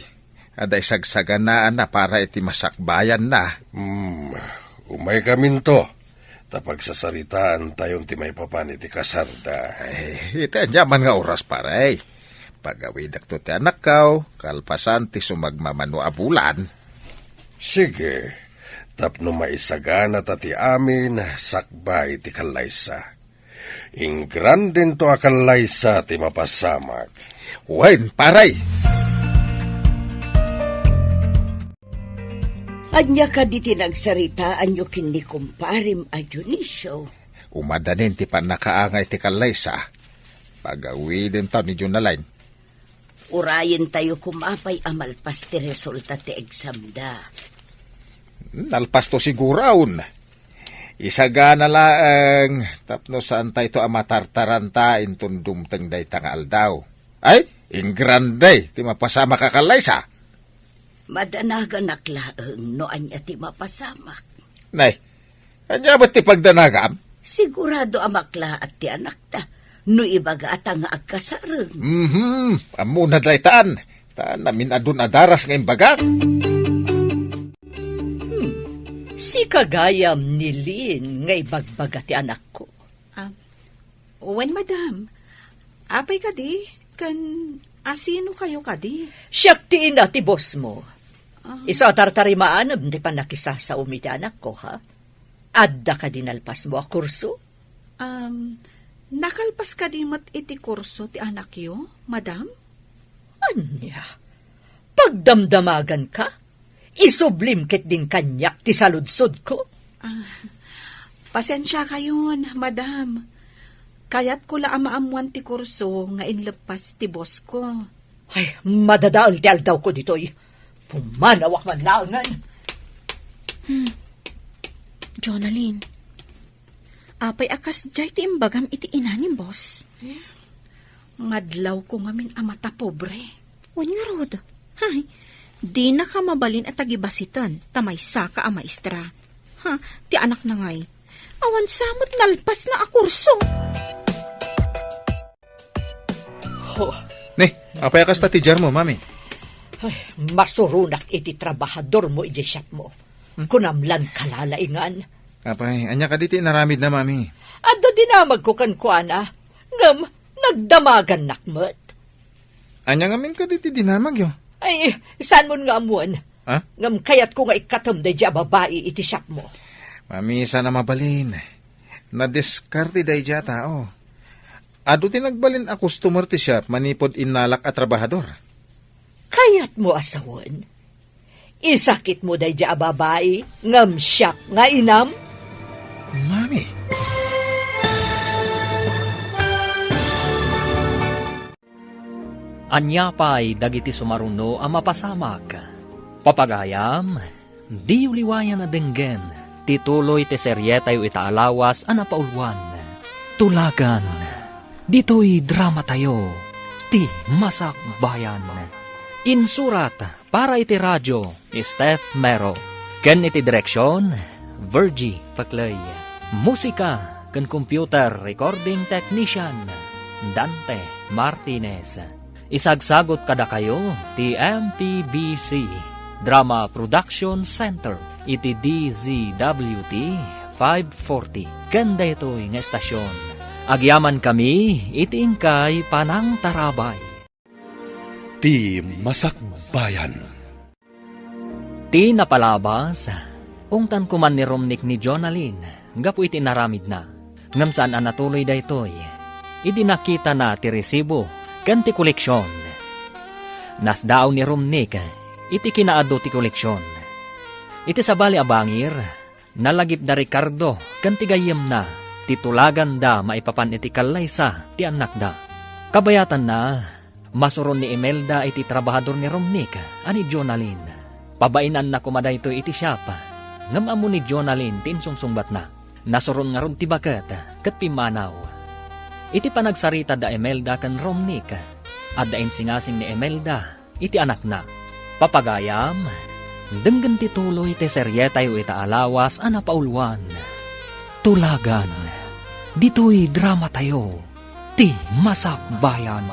Aday sagsaganaan na para iti masakbayan na. Umay kamin to. Tapag sasaritaan tayon ti may papan iti kasarda. Ay, ito yaman nga oras, paray. Pagawidak to ti anak kaw, kalpasan ti sumagmamano abulan. Sige, tapno maisagana ta ti amin, sakbay ti kalaysa. Ingran din to akalaysa ti mapasamag. Wen, paray! Anya ka di tinagsarita anyo kini kumparim a Dionisio. Umadanin ti panakaangay ti kalaysa. Pagawidin taw ni Junaline. Urayin tayo kumapay amalpas ti resulta ti exam da. Nalpas to siguraon. Isagana laang tapno saan tayo to amatartaranta intun dumteng day tangal daw. Ay, ingranday ti mapasama ka kalaysa. Madanagan naklaang no anya ti mapasamak. Nay, anya ba't ti pagdanagam? Sigurado amakla at ti anak ta. No ibaga at nga agkasarang. Amuna day taan. Taan namin adun adaras ngayon baga. Si kagayam ni Lin ngay bagbaga ti anak ko. Wen, madam. Apay ka di? Kan asino kayo ka di? Siyak ti ina ti boss mo. Isa tartarimaanam ti panakisa sa umiti anak ko, ha? Adda ka dinalpas mo a kurso? Nakalpas ka di mat iti kurso ti anak yo, madam? Anya? Pagdamdamagan ka? Isublim ket din kanyak ti saludsod ko? Pasensya kayon, madam. Kayat ko la amaamuan ti kurso nga inlepas ti boss ko. Ay, madadaol ti aldaw ko ditoy. Pumanawak man laangan. Jonalyn, apay akas jay ti imbagam iti inanim, boss. Madlaw ko ngamin amata pobre. Wan nga rod. Hay, di na ka mabalin at tagibasitan, tamay saka a maestra. Ha, ti anak na ngay. Awan samot nalpas na a kurso. Ne, apay akas ta ti jar mo, mami. Ay, masurunak iti trabahador mo iti shop mo. Kunamlan kalalaingan. Apay, anya ka diti naramid na, mami. Adda dinamag ko kankwana. Ngam, nagdamagan nakmet. Anya ngamin ka diti dinamag yo. Ay, saan mo nga amuan? Ha? Ngam kayat ko nga ikatom da dya babae iti shop mo. Mami, sana mabalin. Nadiskarte day dya tao. Ado tinagbalin a customer ti shop manipod inalak at trabahador. Kayat mo asawan. Isakit mo day dya babae, ngam siyak nga inam. Mami. Anyapay dagiti sumaruno a mapasamak. Papagayam, di uliwayan na denggen, tituloy ti seryetayo itaalawas a napaulwan. Tulagan, dito'y drama tayo, ti Masak Bayan. Insurat para iti radyo, Steph Mero. Ken iti direksyon, Virgie Paclay. Musika, ken computer recording technician, Dante Martinez. Isagsagot kada kayo, ti MTBC, Drama Production Center, iti DZWT 540. Ken daytoy nga estasyon. Agyaman kami, iti ingkay Panang Tarabay. Ti Masak Bayan. Ti napalabas, ungtan kuman ni Romnick ni Jonalyn, gapu iti naramid na. Ngam saan anatuloy daytoy, idi nakita na ti resibo, kan ti koleksyon. Nasdaaw ni Romnick, iti kinaado ti koleksyon. Iti sabali abangir, nalagip da Ricardo, kan ti gayem na, titulagan da maipapan iti kalaysa ti anak da. Kabayatan na, masuron ni Imelda iti trabahador ni Romnick, ani Jonalyn. Pabainan na kumada ito iti shop. ngam amo ni Jonalyn tinsungsungbat na. Nasuron nga ron ti baket ket pimanaw. Iti panagsarita da Imelda ken Romnick, at dain singasing ni Imelda iti anak na. Papagayam, denggen ti tuloy ti seryetayo ita alawas ana pauluan. Tulagan, dito'y drama tayo, ti masakbayan.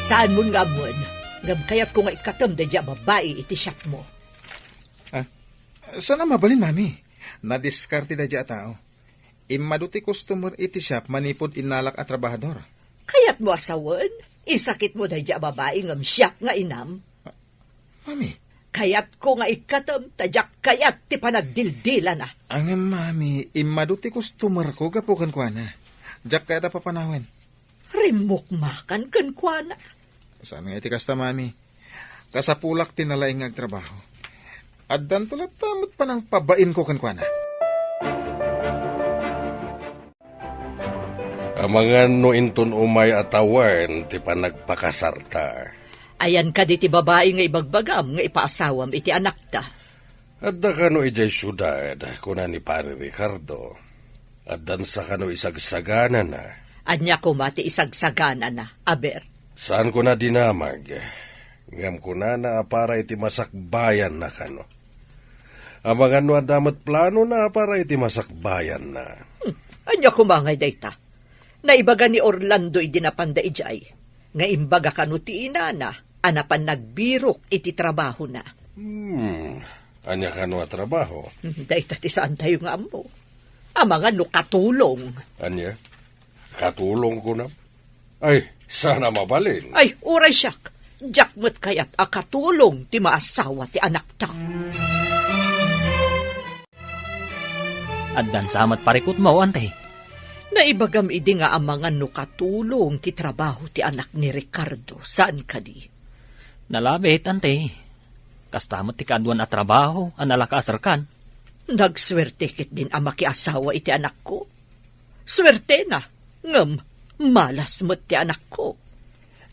Saan mo nga mo? Ngam kayat ko nga ikatam da dya babae iti siyak mo. Sana mabalin, mami. Nadiskarte da dya tao. Imaduti customer iti shop manipod inalak at trabahador. Kayat mo asawan? Isakit mo da dya babae ngam siyak nga inam. Mami, Kayat ko nga ikatam, tadyak kayat ti panagdildila na. ang mami, imaduti customer ko gapukan kwa na. Diyak kaya papanawan. Rimukmakan kan kwa na. Saan nga iti kasta, mami? Kasapulak tinalaing agtrabaho. At dan tulad tamot pa ng pabain ko kan kwa na. Amangan no inton umay atawan, ti panagpakasarta. Ayan ka di ti babae nga ibagbagam nga ipaasawam iti anak ta. At da kano ijay syudad, kuna ni Pare Ricardo. At dan sa kano isagsagana na. Anya ko mati isagsagana na, aber. Saan ko na dinamag? Ngam ko na para iti masakbayan na kano. Amangan no adamat plano na para iti masakbayan na. Anya ko mangay dayta. Naibaga ni Orlando idinapanda ijay. Nga imbaga kanu ti inana, anapan nagbirok iti trabaho na. Anya kano a trabaho? Dayta ti saan tayo nga ammo. Amangan no katulong. Anya? Katulong ko na? Ay, sana mabalin. Ay, uray siyak. Jakmet kayat a katulong ti maasawa ti anak ta. At dan samat parikot mo, antay. Naibagam idi nga amangan no katulong ti trabaho ti anak ni Ricardo. Saan ka di? Nalabit, antay. Kastamot ti kaduan at trabaho, analakaasar kan. Nagswerte kit din ama ki asawa iti anak ko. Swerte na. Ngam, malas mo't ti anak ko.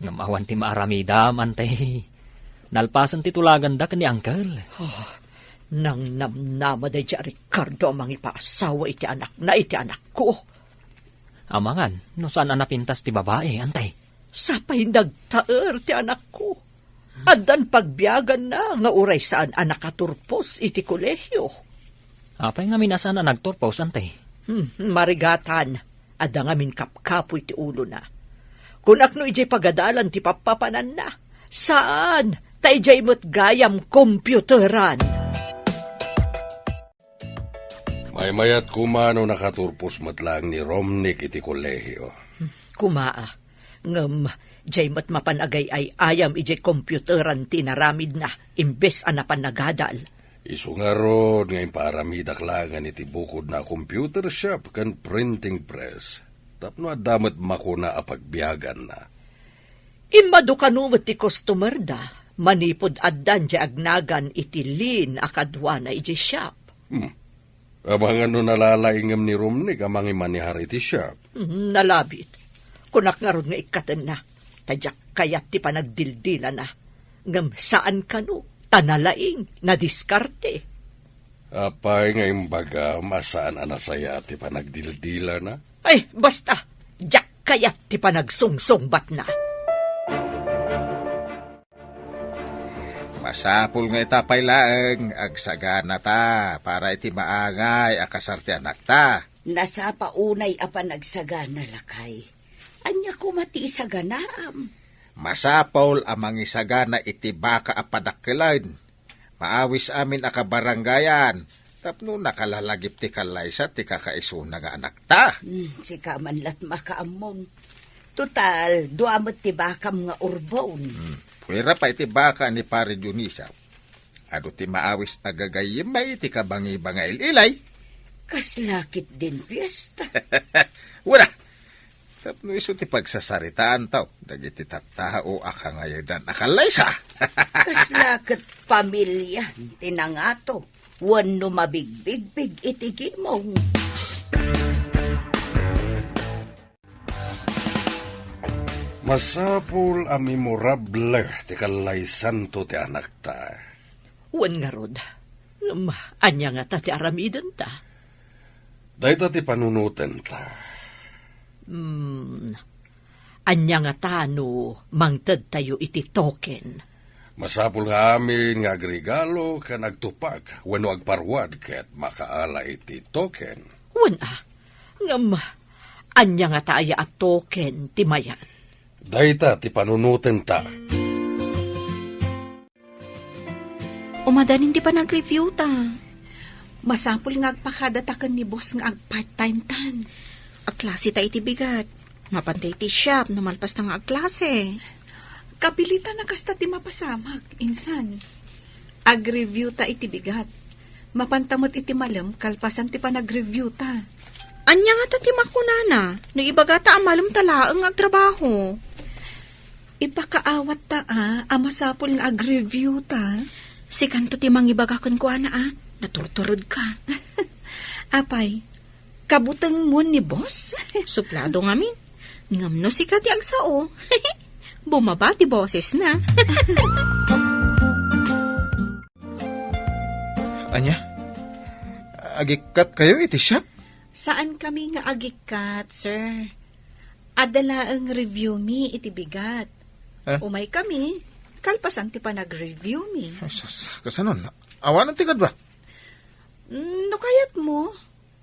Ngamawan ti maaramidam, antay. Nalpasan ti tulagan da ni Uncle. Nang namnama da dya Ricardo amang ipaasawa iti anak na iti anak ko. Amangan, no saan anapintas ti babae, antay. Sapay nagtaer ti anak ko. Adan pagbiyagan na nga uray saan anak katurpos iti kolehyo. Apay nga minasan na nagturpos, antay. Marigatan, ada nga min kapkapoy ti ulo na. Kunak no ijay pagadalan ti papapanan na. Saan? Ta ijay mo't gayam kompyuteran. May mayat kumano nakaturpos matlang ni Romnick iti kolehyo. Kumaa, ngam, jay mat mapanagay ay ayam ijay kompyuteran tinaramid na, imbes anapan nagadal. Isu nga rod ngayon paramidak langan iti bukod na computer shop kan printing press. Tapno adamat makuna apagbiyagan na. Imado kanumot ti customer da, manipod addan jay agnagan iti lin akadwa na ijay shop. Amangan no nalalaingam ni Romnick amang imanihar iti shop. Nalabit. Kunak nga ron nga ikatan na. Tadyak kayat ti panagdildila na. Ngam saan ka no? Tanalaing, nadiskarte. Apay nga imbaga masaan anasaya ti panagdildila na? Ay, basta. Diyak kayat ti panagsungsungbat na. Masapul nga itapay laeng, agsagana ta, para iti maangay, akasarte anak ta. Nasa paunay apa nagsagana lakay. Anya ko mati isaganaam. Masapol amang isagana iti baka apadakkelan. Maawis amin akabaranggayan. Tapno nakalalagip ti kalaysa ti kakaisuna nga anak ta. Si kamanlat makaamon. Total, duamot ti bakam nga urbon. Pwera pa iti baka ni Pare Dionisa. Ado ti maawis agagayim may iti kabangi-bangail ilay. Kaslakit din piyesta. Wala. Tapno iso ti pagsasaritaan tao. Dagiti tattao akangayadan akalaysa. Kaslakit pamilya. Tinangato. Wano mabigbigbig itigimong. Masapul a memorable ti kalay santo ti anak ta. Wan nga rod. Anya nga ta ti aramiden ta. Dahita ti panunutan ta. Anya nga ta no mangted tayo iti token. Masapul nga amin nga agregalo ka nagtupag wano agparwad ket makaala iti token. Wala. Anya nga ta aya at token ti mayat. Dahita ti panunutan ta. Umadanin di pa nag-review ta. Masapul nga agpakadatakan ni boss nga ag-part-time tan. Aklase ta iti bigat. Mapantay ti shop, numalpas na nga agklase. Kapilitan na kasta ti mapasamag, insan. Ag-review ta iti bigat. Mapantamot iti malam, kalpasan ti pa nag-review ta. Anya nga ta ti makunana, no ibaga ta amalum talaang agtrabaho. Ipakaawat ta amasapul nga ag-review ta. Si kanto ti mangibagakan ko ana naturturod ka. Apay, kabutang mo ni boss? Suplado ngamin. Ngam no si kati agsao. Bumaba ti boses na. Anya? Agikat kayo iti shop? Saan kami nga agikat, sir? Adala ang review mi iti bigat. Umay kami, kalpasan ti pa nag-review mi. Kasanon? Awanan ti kadwa? No kayat mo,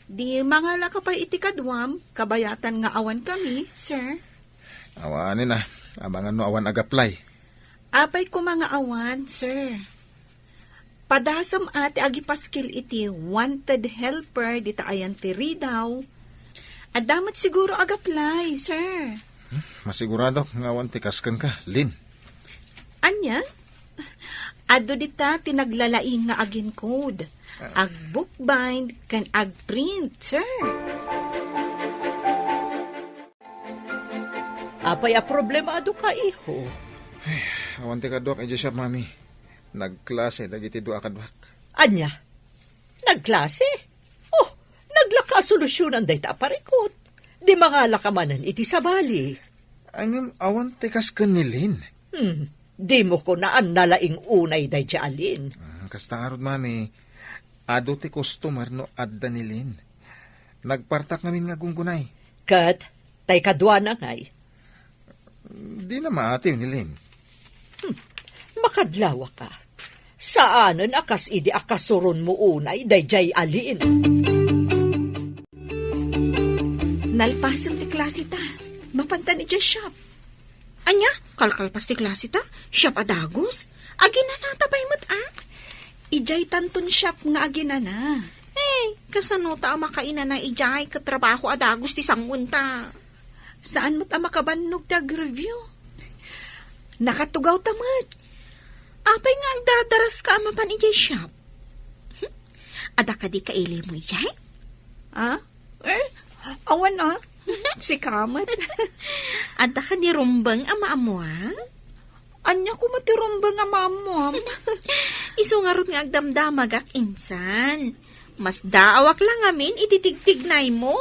di mga lakapay iti kadwam, kabayatan nga awan kami, sir. Awanin na. Abangan no awan ag-apply. Apay ko mga awan, sir. Padasam ati agipaskil iti wanted helper dita ayan ti Ridaw. Adamat siguro ag-apply, sir. Masigurado nga awan ti kaskan ka, Lin. Anya? Ado dita tinaglalaing nga agin code. Ag-bookbind kan ag-print, sir. Apay a problemado ka, iho. Awan ti kadwak iti shop, mami. Nagklase, dagiti dua kadwak. Anya? Nagklase? Oh, naglaka solusyonan day ta parikot. Di mangala ka manan iti sabali. Angam awan ti kaskan ni Lin. Di mo ko naan nalaing unay day alin. Kasta nga rod, mami. Ado ti customer no adda ni Lin. Nagpartak namin nga gunggunay. Kat, tay kadwa na ngay. Di na maatiw ni Lin. Makadlawa ka. Saanan akas idi akasuron mo unay day alin. Nalpasan ti klase ta. Mapantan iti shop. Anya, kalkalpas ti klase ta, shop adagos. Aginana tapay mo't Ijay tanton shop nga aginana. Kasano ta makaina na ijay katrabaho adagos ti sangwunta. Saan mo't makabannog ti ag-review? Nakatugaw tamad. Apay nga ang daradaras ka amapan ijay shop. Ada ka di kaili mo ijay? Awan si Kamat. Ada ka di rumbang ama-amuang? Anya ko matirumbang nga mamuam. Iso nga rot nga agdamdamag ak insan. Mas daawak lang amin ititigtignay mo.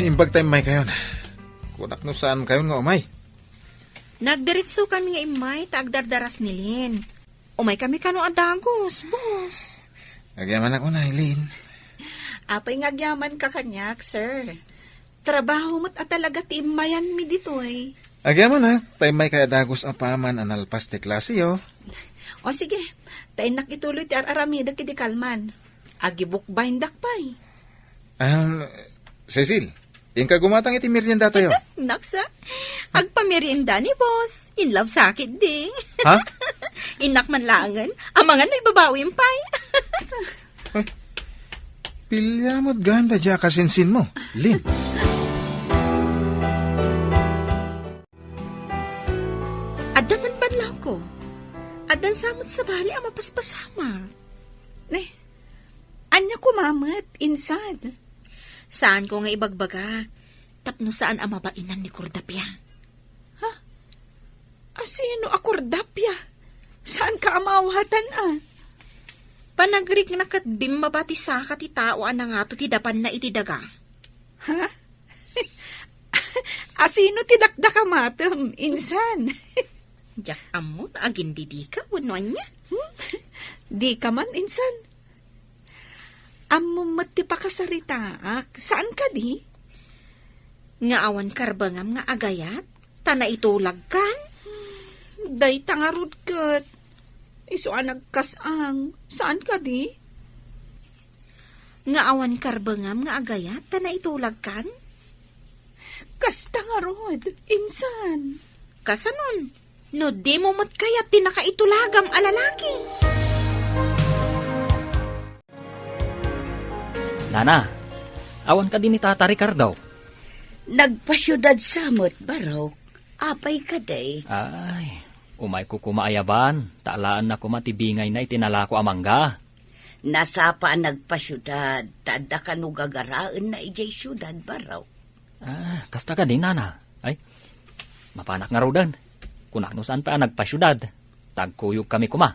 Imbag time may kayon. Kunak no saan kayon nga umay. Nagdiritso kami nga imay taagdardaras ni Lin. Umay kami kano adagos, boss. Nagyaman ako na, Lin. Apay ngagyaman ka kanyak, sir. Trabaho mo't talaga ti imayan mi ditoy. Agyaman ha, tayo may kaya dagos ang paman analpas ti klase yo. O sige, tayo nakituloy ti aramida kidi kalman. Agibuk bahindak pay. Cecil, yung kagumatang iti merienda tayo. Naksa, agpamerienda ni boss. In love sakit ding. Ha? Inak man langan, ang mga nagbabawin pay. Pilya mo't ganda dya kasinsin mo, Lin. Adan man banlaw ko. Adan samot sa bali ang mapaspasama. Anya kumamat, insad. Saan ko nga ibagbaga? Tapno saan ang mabainan ni Cordapia? Sino akordapya? Saan ka amawatan Panagrik na katbim mabati saka ti tao na nga to ti dapan na iti daga. Sino ti dakdakamatam, insan? Jak amo na agin didi ka, wanuan niya. Di ka man, insan. Amo mati pa kasaritaak. Saan ka di? Nga awan karbangam nga agayat, tana itulag kan. Day tangarod kat. Iso nagkasang. Saan ka di? Nga awan karbangam nga agayat, tana itulag kan. Kas tangarod, insan. Kasanon, no di mo mat kayat tinakaitulagam alalaki. Nana, awan ka din ni Tata Ricardo. Nagpasyudad samot, Barok. Apay ka day. Ay, umay ko kumaayaban. Taalaan na kumatibingay na itinala ko amangga. Nasapa ang nagpasyudad. Tada ka no gagaraan na ijay syudad, Barok. Kasta ka din, Nana. Ay, mapanak nga rodan. Kunak no saan pa nagpasyudad. Tagkuyog kami kuma.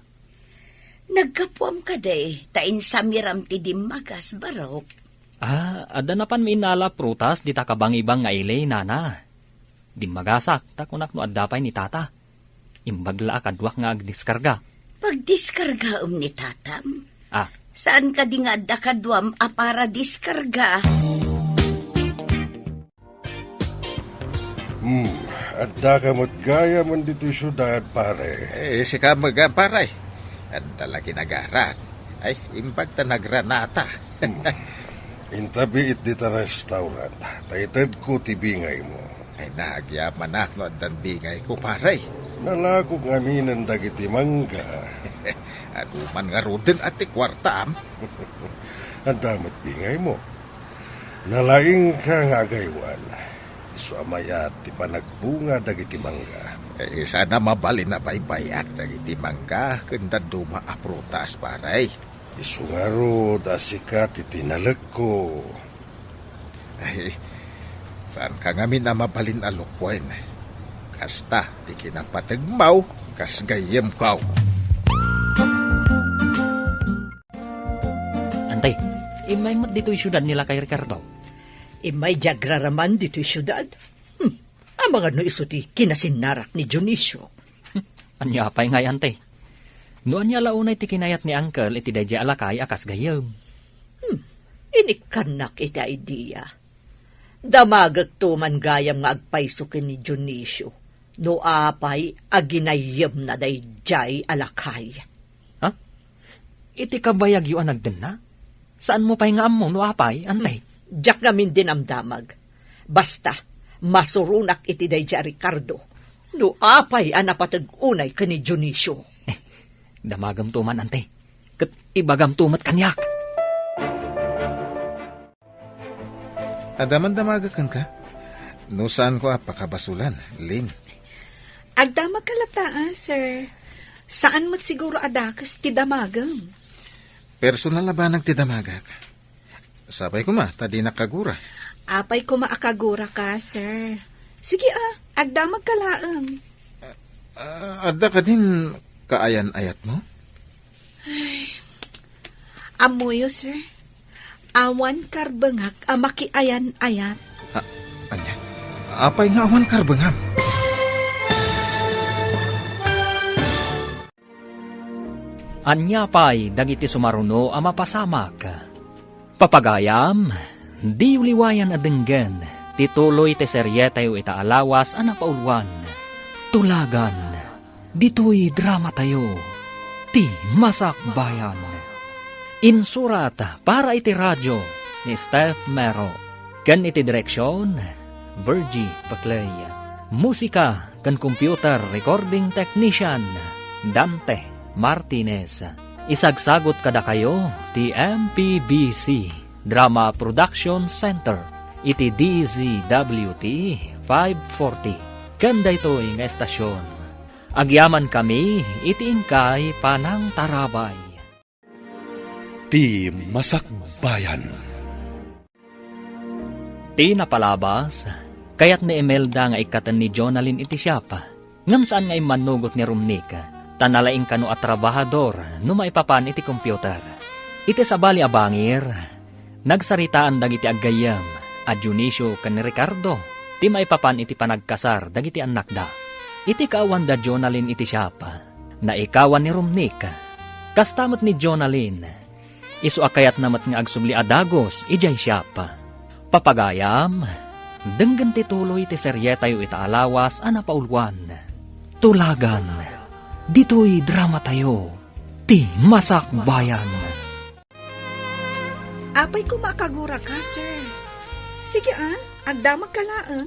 Nagkapuam ka day. Tain samiram ti dimagas, Barok. Ada na pan minala prutas di takabang-ibang nga ilay, Nana. Di magasak, takunak no adapay ni Tata. Imbagla akadwak nga agdiskarga. Pagdiskarga ni tatam. Ah. Saan ka di nga dakadwam para diskarga? Adda ka mo't gaya man dito syudad, pare. Si kamaga, paray. At talagi nagarat. Ay, imbag ta nagranata. Intabi it dita restaurant. Taited ko tibingay mo. Ay, nagyaman ako at bingay ko, paray. Nalakog aminan dagiti mangga. Ano man nga rodin at ikwartam. Ang damat bingay mo. Nalaing ka nga agaywan. Isu amayat ti panagbunga dagiti mangga. Sana mabalin na baybayak dagiti mangga kanda duma aprutas, paray. Isu nga ro dasika ti tinalag ko. Ay, saan ka ngamin na mabalin alukwen? Kasta, di kinapatagmaw, kas gayem kaw. Antay, imay mat dito yung syudad nila kay Ricardo. Imay jagraraman dito'y syudad. Ang mga no isuti kinasinarak ni Dionisio. Anyapay ngay, antay. Noon niya launay ti kinayat ni Uncle iti dadya alakay akas gayem. Inikanak ita idea. Damagag tuman gayam nga agpaysukin ni Dionisio. No apay aginayem na dayjay alakay. Ha? Iti kabayag yu anagden na? Saan mo pa'y nga among no apay, antay? Diyak namin din ang damag. Basta, masurunak iti dayjay Ricardo. No apay anapatag-unay ka ni Dionisio. Damagam tuman, antay. Kat ibagam tumat kanyak. Adaman damagakan ka? No saan ko apakabasulan, Lin? Agdamag kalata, sir. Saan mo't siguro adakas ti damagam? Personal na ba nagtidamagak? Sabay ko tadi nakagura. Apay ko maakagura ka, sir. Sige agdamag kalaang. Adda ka din kaayan-ayat mo? Amuyo, sir. Awan karbangak makiayan-ayat. Anya? Apay nga awan karbangam. Anya pa'y dagiti sumaruno ang mapasamak. Papagayam, di uliwayan adenggen, tituloy te seryeta yu itaalawas ang napauluan. Tulagan, dito'y drama tayo, ti Masak Bayan. Insurat para iti radyo ni Steph Mero. Kan iti direksyon, Virgie Paclay. Musika kan computer recording technician, Dante Martinez. Isagsagot kada kayo ti MPBC Drama Production Center iti DZWT 540. Kanda ito'y nga estasyon. Agyaman kami iti ingkay panang tarabay. Ti Masak Bayan. Ti napalabas, kayat ni Imelda nga ikatan ni Jonalyn iti siyapa. Ngam saan nga imanugot ni Rumnika, tanalaing kano at trabahador no maipapan iti computer. Iti sabali abangir, nagsaritaan dagiti aggayam, a Dionisio kan ni Ricardo, ti maipapan iti panagkasar dagiti anak da. Iti kaawan da Jonalyn iti siyapa, na ikawan ni Romnick. Kastamot ni Jonalyn, isu akayat namat nga agsubli adagos, ijay siyapa. Papagayam, denggan ti tuloy ti seryetayo ita alawas anapaulwan. Tulagan, dito'y drama tayo, ti Masakbayan. Apay ko makagura ka, sir. Sige agdamag kalaan.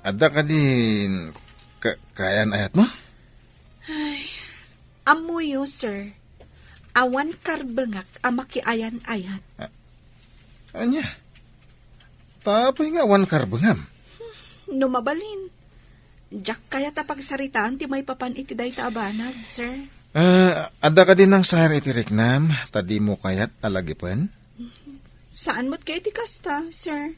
Ada ka din kayan ayat mo? Amuyo, sir. Awan karbengak amakiayan ayat. Anya? Tapay nga wan karbengam. Numabalin. Jak kaya tapagsaritaan ti may papan iti day taabanag, sir. Ada ka din ng sayar iti riknam, tadi mo kayat talagipan? Saan mo't kayo ti kasta, sir?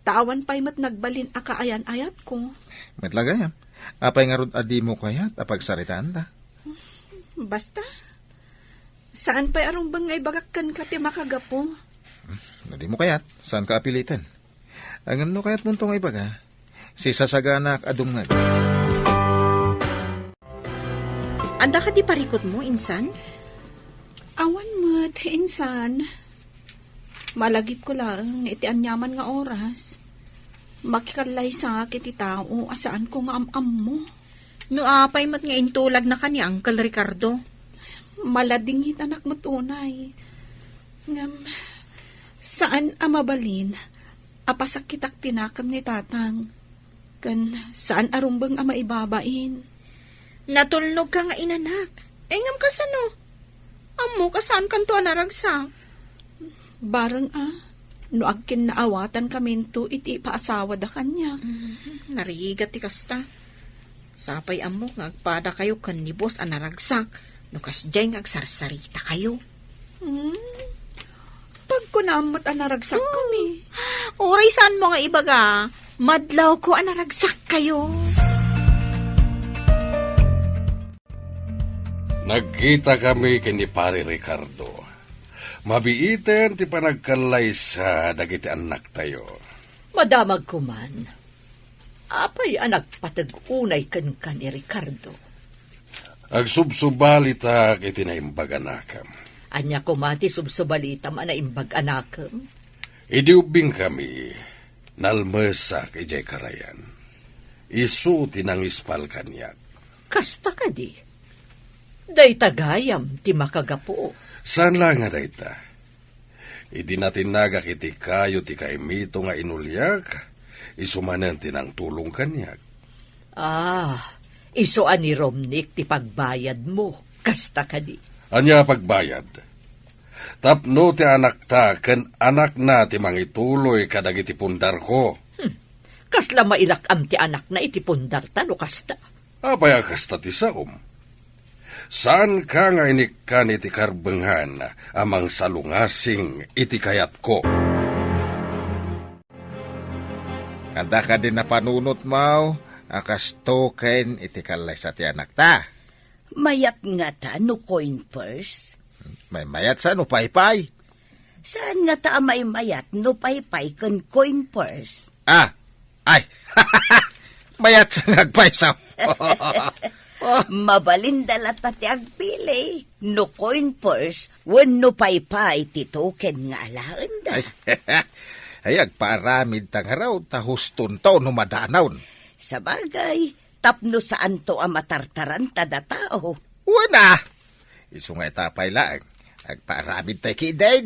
Taawan pa'y mat nagbalin akaayan ayat ko. Matlagayam. Apay nga rod adi mo kayat apagsaritaan ta. Basta. Saan pa'y arong bangay bagakkan ka ti makagapo? Nadi mo kayat, saan ka apilitan? Ang no kayat muntong ay baga, si sasaganak adumngad. Anda ka di parikot mo, insan? Awan mo't, insan. Malagip ko lang, iti anyaman nga oras. Makikalay sa iti tao, asaan ko nga am mo. No apay mat nga intulag na ka ni Uncle Ricardo. Maladingit anak mo tunay. Ngam, saan amabalin? Apasakitak tinakam ni tatang. Kan saan arumbang ama ibabain? Natulnog ka nga inanak. Engam ka sano? Amo ka saan kanto anaragsa? Barang no agkin naawatan kaminto iti paasawa da kanya. Narigat ti kasta. Sapay amo nga agpada kayo kan ni boss anaragsak. No kasjay nga agsarsarita kayo. Pag kunamot anaragsak kami. Uray saan mo nga ibaga? Madlaw ko anaragsak kayo. Nagkita kami kini Pare Ricardo. Mabiiten ti panagkalay sa dagiti anak tayo. Madamag ko man. Apay anak patag-unay kan ni Ricardo. Agsubsubalita iti naimbag anakam. Anya ko mati subsubalita man na imbag anakam. Idiubing kami, nalmesak ijay karayan. Isu tinangispal kanyak. Kasta ka di. Day tagayam ti makagapo. Saan lang nga dayta? Idi natin nagak iti kayo ti kaimito nga inulyak, isumanan tinang tulong kanyak. Isuan ni Romnick ti pagbayad mo. Kasta ka di. Anya pagbayad? Tapno ti anak ta, ken anak na ti mangituloy kadag iti pundar ko. Kasla mailakam ti anak na iti pundar ta no kasta. Apay kasta ti saom. Saan ka nga inikan iti karbenghan amang salungasing iti kayat ko? Anda ka din na panunot mo, akas token iti kalay sa ti anak ta. Mayat nga ta no coin purse. May mayat sa no paypay. Saan nga ta may mayat no paypay kan coin purse? Ay, mayat sa nagpay sa. Mabalindala ta ti agpili. No coin purse, wenno paypay ti token nga alaan da. Ay, agparamid tang haraw, ta huston to no madanaw. Sa bagay, tapno saan to matartaran ta da tao. Wana! Isu nga itapay lang, agparamid tayo kidain.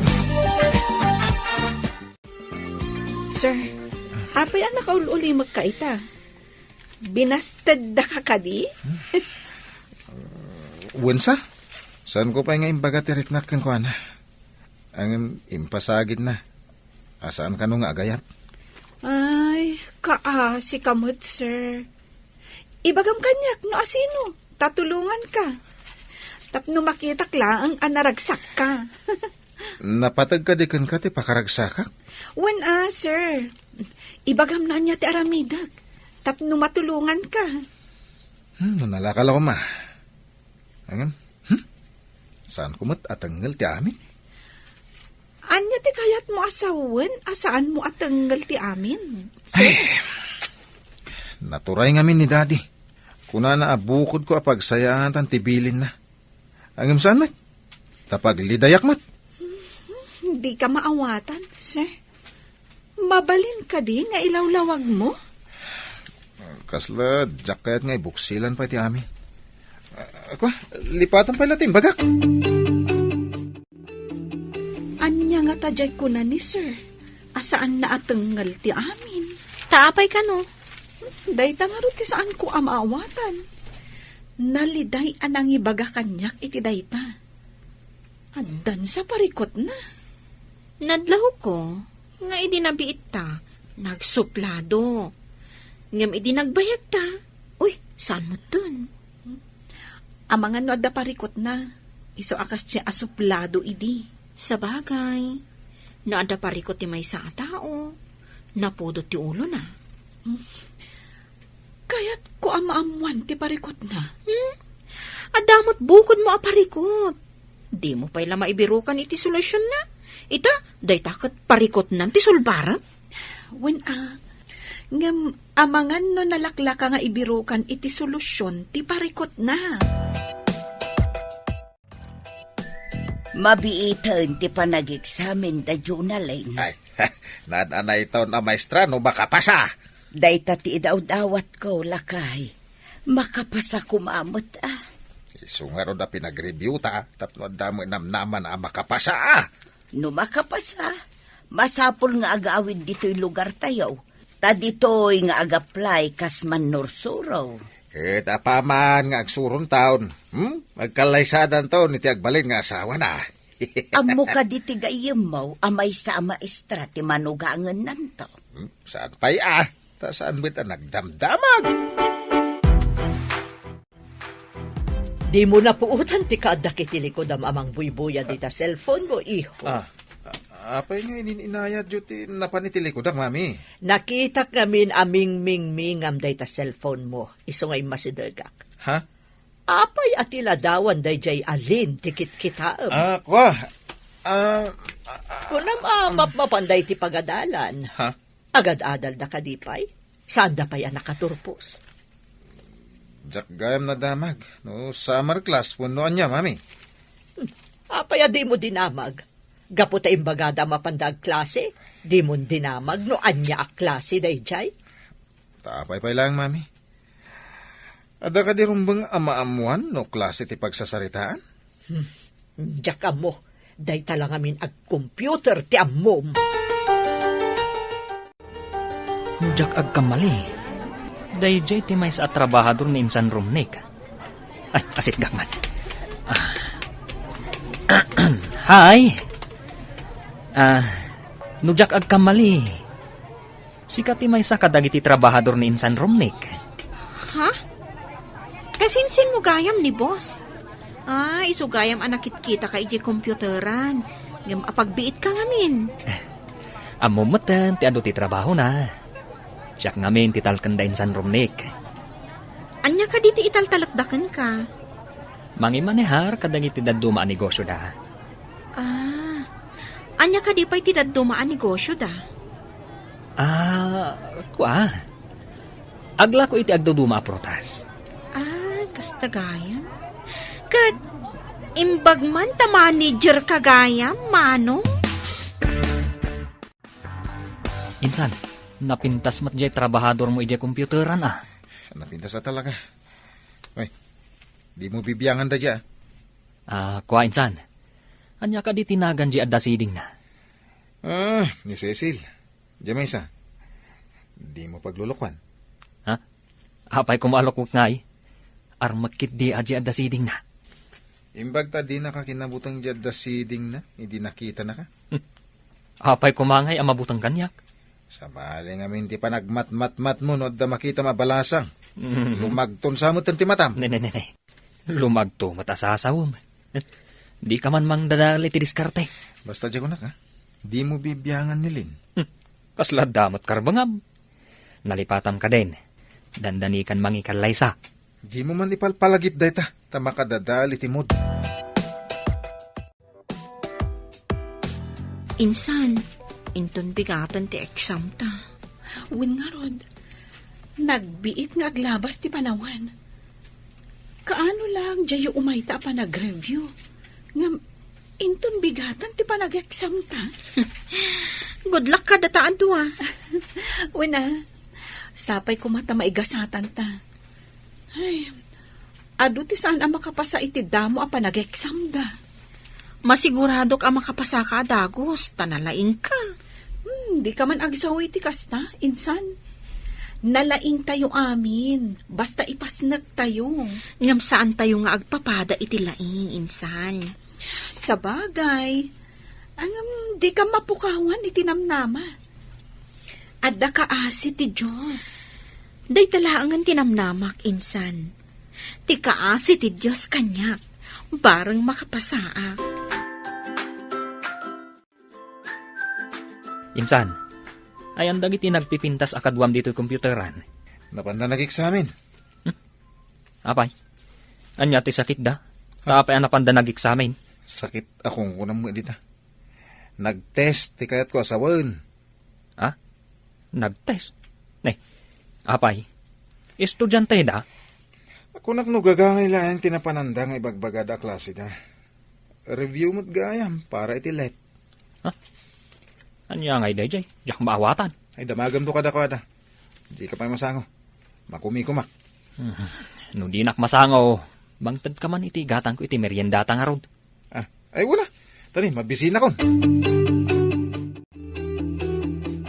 Sir, apay ang nakaululi magkaita. Binasted da ka kadi? Wensa? Saan ko pa nga imbaga tiriknak kan ko, ana? Ang impasagid na. Asaan ka nung agayat? Ay, kaasi kamot, sir. Ibagam kanyak, no asino? Tatulungan ka. Tapno makitak lang ang naragsak ka. Napatag ka di kan ka ti pakaragsakak? Wan sir. Ibagam na niya ti aramidag. Tapno matulungan ka. Nanalakal ako, ma. Angan? Saan kumot atanggal ti amin? Anya ti kayat mo asawan? Asaan mo atanggal ti amin? Sir? Naturay ngamin ni daddy. Kuna na abukod ko apagsayahan tan tibilin na. Ang imsan mat. Tapag lidayak mat. Hindi ka maawatan, sir. Mabalin ka di nga ilawlawag mo. Kasla, jacket nga ibuksilan pa ti amin. Ako, lipatan pa latin, bagak. Anya nga tajay ko na ni sir. Asaan na atengal ti amin. Taapay ka no. Dayta nga rin ti saan ko amaawatan. Naliday anang ibaga kanyak iti dayta. Addan sa parikot na. Nadlaho ko, nga idinabiit ta, nagsuplado. Ngam idinagbayag ta. Uy, saan mo dun? Amangan no adda parikot na. Iso akas siya asuplado idi. Sa bagay, naada parikot ti may sa tao, napudot ti ulo na. Kaya't ko amaamuan ti parikot na. Adamot bukod mo a parikot. Di mo pa'y maibirukan iti solusyon na. Ita, day takot parikot nan ti sulbara. Ngam amangan no nalaklaka nga ibirukan iti solusyon ti parikot na. Mabiitan ti panag-examen da journaling. Ay, nadanay ito na maestra no makapasa. Dayta ti idaw-dawat ko, lakay. Makapasa kumamot Isungaro da pinag-review ta, tapno damo namnaman na makapasa. No makapasa, masapol nga agawid dito'y lugar tayo. Ta dito'y nga agaplay kas manursuraw. Ket apaman nga agsurong taon. Magkalaysadan taon iti agbalin nga asawa na. Amo ka diti gayem mo, amay sa maestra ti manugangan nanto. Saan pa'y Ta saan bita nagdamdamag? Di mo na puutan ti kaada kitilikod amang buybuya di ta cellphone mo, iho. Apay nga ininayad yun ti napanitilikod ang mami. Nakita kamin aming mingmingam day ta cellphone mo, iso ngay masidagak. Ha? Apay atila dawan day jay alin, tikit kitaam. Kunam mapanday ti pagadalan. Ha? Agad-adal da kadipay, saan da pa'y nakaturpos. Jak gayam na damag. No, summer class, punuan niya, mami. Apay di mo dinamag. Gapo ta imbagada mapandag klase, di mo dinamag no anya a klase day jay. Tapay lang, mami. Ada ka di rumbang amaamuan no klase ti pagsasaritaan? Diyak mo, day talang amin ag-computer ti amom. Mujak agkamali. Dayjay ti may sa trabahador ni Insan Rumnik. Ay, asit gakman. Hi! Nujak agkamali. Sikat ti may sa kadagiti trabahador ni Insan Rumnik. Ha? Kasinsin mo gayam ni boss. Isugayam anakit kita ka iji komputeran. Ngam apagbiit ka ngamin. Amumatan ti ado ti trabaho na. Siyak ngamin titalkan da Insan Rumnik. Anya ka diti italtalakdakan ka? Mangimanehar kadagiti daduma a negosyo da. Anya ka di pa'y tidaduma a negosyo da? Agla ko iti agduduma a prutas. Kastagayam? Kad, imbagman ta manager kagayam, manong? Insan, napintas mat jay trabahador mo iti komputeran Napintas talaga. Ay, di mo bibiyangan da dya. Kwa Insan, anya ka di tinagan di adda siding na. Ni Cecil. Diya may isa. Di mo paglulukwan. Ha? Apay kumalokok ngay. Armakit di adda siding na. Imbag ta di nakakinabutang dya da siding na. Hindi nakita na ka. Apay kumangay ang mabutang kanyak. Sa bali nga minti pa nagmat-mat-mat mo no da makita mabalasang. Lumagton sa mo ti matam. Ne. Lumagto matasasawom. Di ka man mang dadali ti diskarte. Basta dyan ko na ka. Di mo bibiyangan nilin. Kasla damot karbangam. Nalipatam ka din. Dandanikan mangikallaysa. Di mo man ipalpalagip dayta. Tama ka dadali ti mod. Insan, inton bigatan ti exam ta. Wen nga rod, Nagbiit nga aglabas ti panawan. Kaano lang jayo umayta pa nag-review. Ngam, inton bigatan ti pa nag-exam ta. Good luck ka dataan to Wala, sapay ko mata maigasatan ta. Ay, adu ti saan ang makapasa iti damo a pa nag-exam da. Masigurado ka makapasa ka, Dagos. Tanalaing ka. Di ka man agsawi ti kasta, insan. Nalaing tayo amin, basta ipasnag tayo. Ngam saan tayo nga agpapada iti laing, insan. Sa bagay, di ka mapukawan iti namnama. Adda ka asi ti Diyos. Day talaangan tinamnamak, insan. Ti kaasi ti Diyos kanyak, barang makapasaak. Insan, ay ang dagiti nagpipintas akadwam dito'y kompyuteran. Napanda nag-examin. Apay, anya ti sakit da? Tapay ang napanda nag-examen. Sakit akong kunam mo dita. Nag-test, ti kayat ko asawan. Ha? Nag-test? Ne, apay, estudyante da? Ako naknugagangay lang tinapananda nga ibagbagada klase da. Review mo't gayam para itilet. Anya ngay day jay, jak maawatan. Ay damagam do kada ko ada. Di ka pa masango. Makumi ko mak. No di nak masango, bangtad ka man iti gatang ko iti meriendata nga rod. Ay wala. Tani, mabisina kon.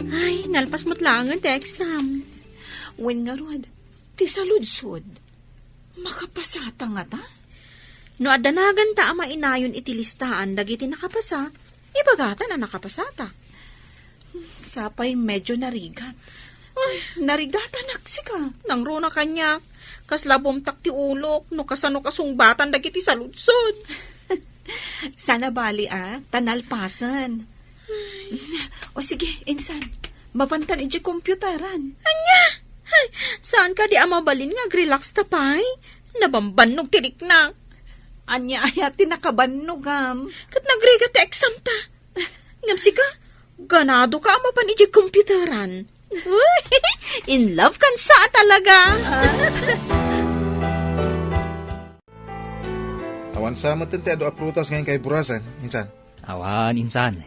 Ay, nalpas mo't langan ti exam. Wen nga rod, ti saludsod. Makapasata nga ta? No adanagan ta ama inayon iti listaan dagiti nakapasa, ibagatan na nakapasata. Sapay medyo narigat. Ay, narigatan aksika. Nang runa kanya, kasla bumtak ti ulok, no kasano kasungbatan dagiti saludsod. Sana bali tanalpasan. O sige, insan, mapantan iti kompyuteran. Anya? Ay, saan ka di amabalin nga relax tapay? Nabambannog tirik na. Anya ayat tinakabanugam. Kat nagriga ti exam ta. Ngamsi ka, ganado ka amapan iti kompyuteran. Uy, in love kan sa talaga. Awan sa matente ado aprutas ngayon kay burasan, insan. Awan, insan.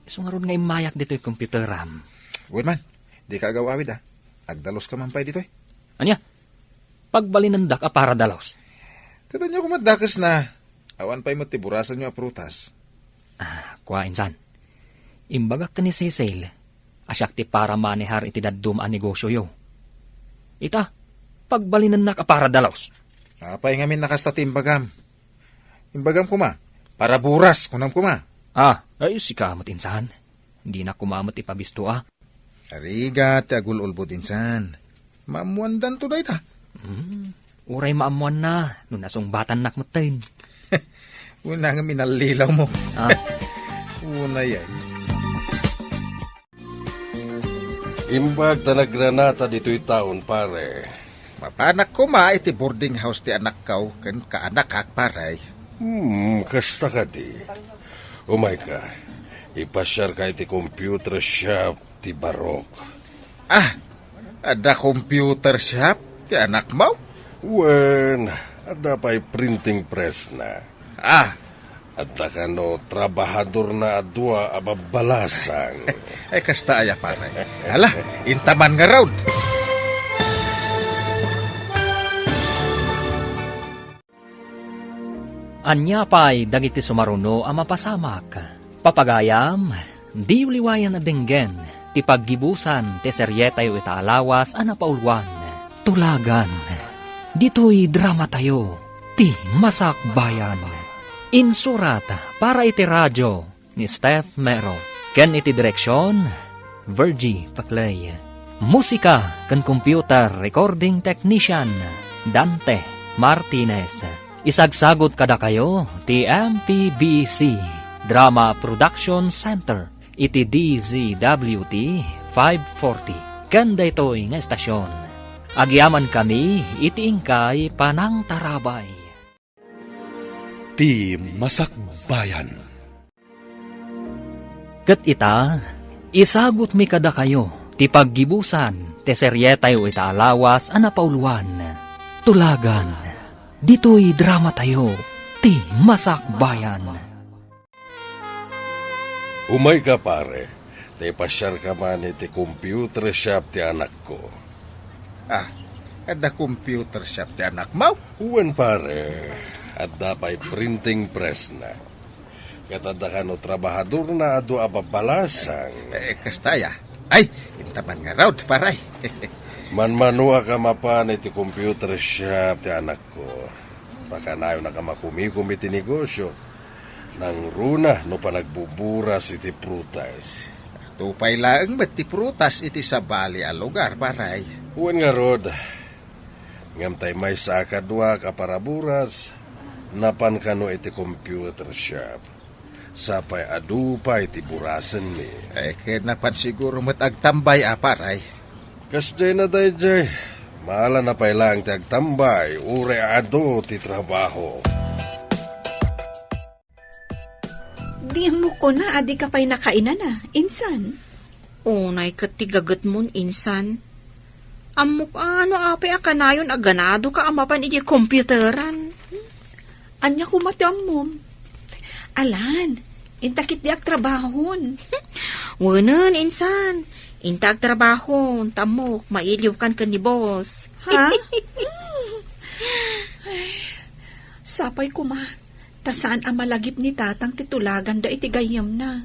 Iso nga ron nga imayak dito'y kompyuteram. Wen man, di ka agawawid Agdalos ka man pa'y dito Anya, pagbalinandak a para dalos. Kada nyo kumadakas na, awan pa'y matiburasan nyo aprutas. Kwa, insan. Imbagak ka ni Cecil, asyak ti para manehar iti daddum a negosyo yo. Ita, pagbalinandak a para dalos. Apay ngamin nakasta timbagam. Imbagam kuma, para buras kunam kuma. Ay sikamot insan. Hindi na kumamot ipabisto Ariga, ti agululbod insan. Maamuandan to da ita. Uray maamuan na, no nasungbatan nakmutin. Una nga minalilaw mo. Una yan. Imbag na nagranata dito'y taon, pare. Mapanak ko iti boarding house ti anak kau, kan kaanak kak paray. Kasta ka di. Umay ka, ipasyar ka iti computer shop ti Barok. Ada computer shop ti anak mo? Wen, ada pa'y printing press na. Ada ka no, trabahador na adwa ababalasang. Ay kasta aya paray. Hala, intaman nga raud. Anya pa'y dagiti sumaruno a mapasamak. Papagayam, di uliwayan na dinggen, ti paggibusan, ti seryetayo itaalawas, anapaulwan. Tulagan, dito'y drama tayo, ti masakbayan. Insurat para iti radyo ni Steph Mero. Ken iti direksyon, Virgie Paclay. Musika ken computer recording technician, Dante Martinez. Isagsagot kada kayo ti MPBC Drama Production Center iti DZWT 540 kanda ito'y nga estasyon. Agyaman kami iti ingkay Panang Tarabay. Ti Masakbayan. Ket ita, isagot mi kada kayo ti paggibusan te serye tayo itaalawas a napauluan. Tulagan, dito'y drama tayo, ti Masakbayan. Umay ka pare, te pasyar ka man iti computer shop ti anak ko. Ada computer shop ti anak mo? Uwan pare, at dapay printing press na. Katada ka no trabahador na ado ababalasang. Kastaya. Ay, intaman nga raw, paray. Manmanua ka mapan iti computer shop ti anak ko. Baka nayo na ka makumikum iti negosyo. Nang runa no pa nagbuburas iti prutas. Tupay lang ti prutas iti sabali a lugar, paray. Uwan nga rod, ngam tay may sakadwa ka para buras, napan ka no iti computer shop. Sapay adu pa iti burasan mi. Kinapan siguro agtambay, paray. Kasjay na dayjay, maala na pay lang ti agtambay, ure adu ti trabaho. Di mo ko na, adi ka pa'y nakainan na. Insan? Unay katigagat mon insan. Amok ano apay akanayon aganado ka amapan iti komputeran. Anya kumatiam mo. Alan, intakit di trabahon. Wanan insan. Intag trabaho, tamok, mailiw kan ni boss. Ha? Sapay ko ma. Tasaan ang malagip ni tatang titulagan da iti gayam na.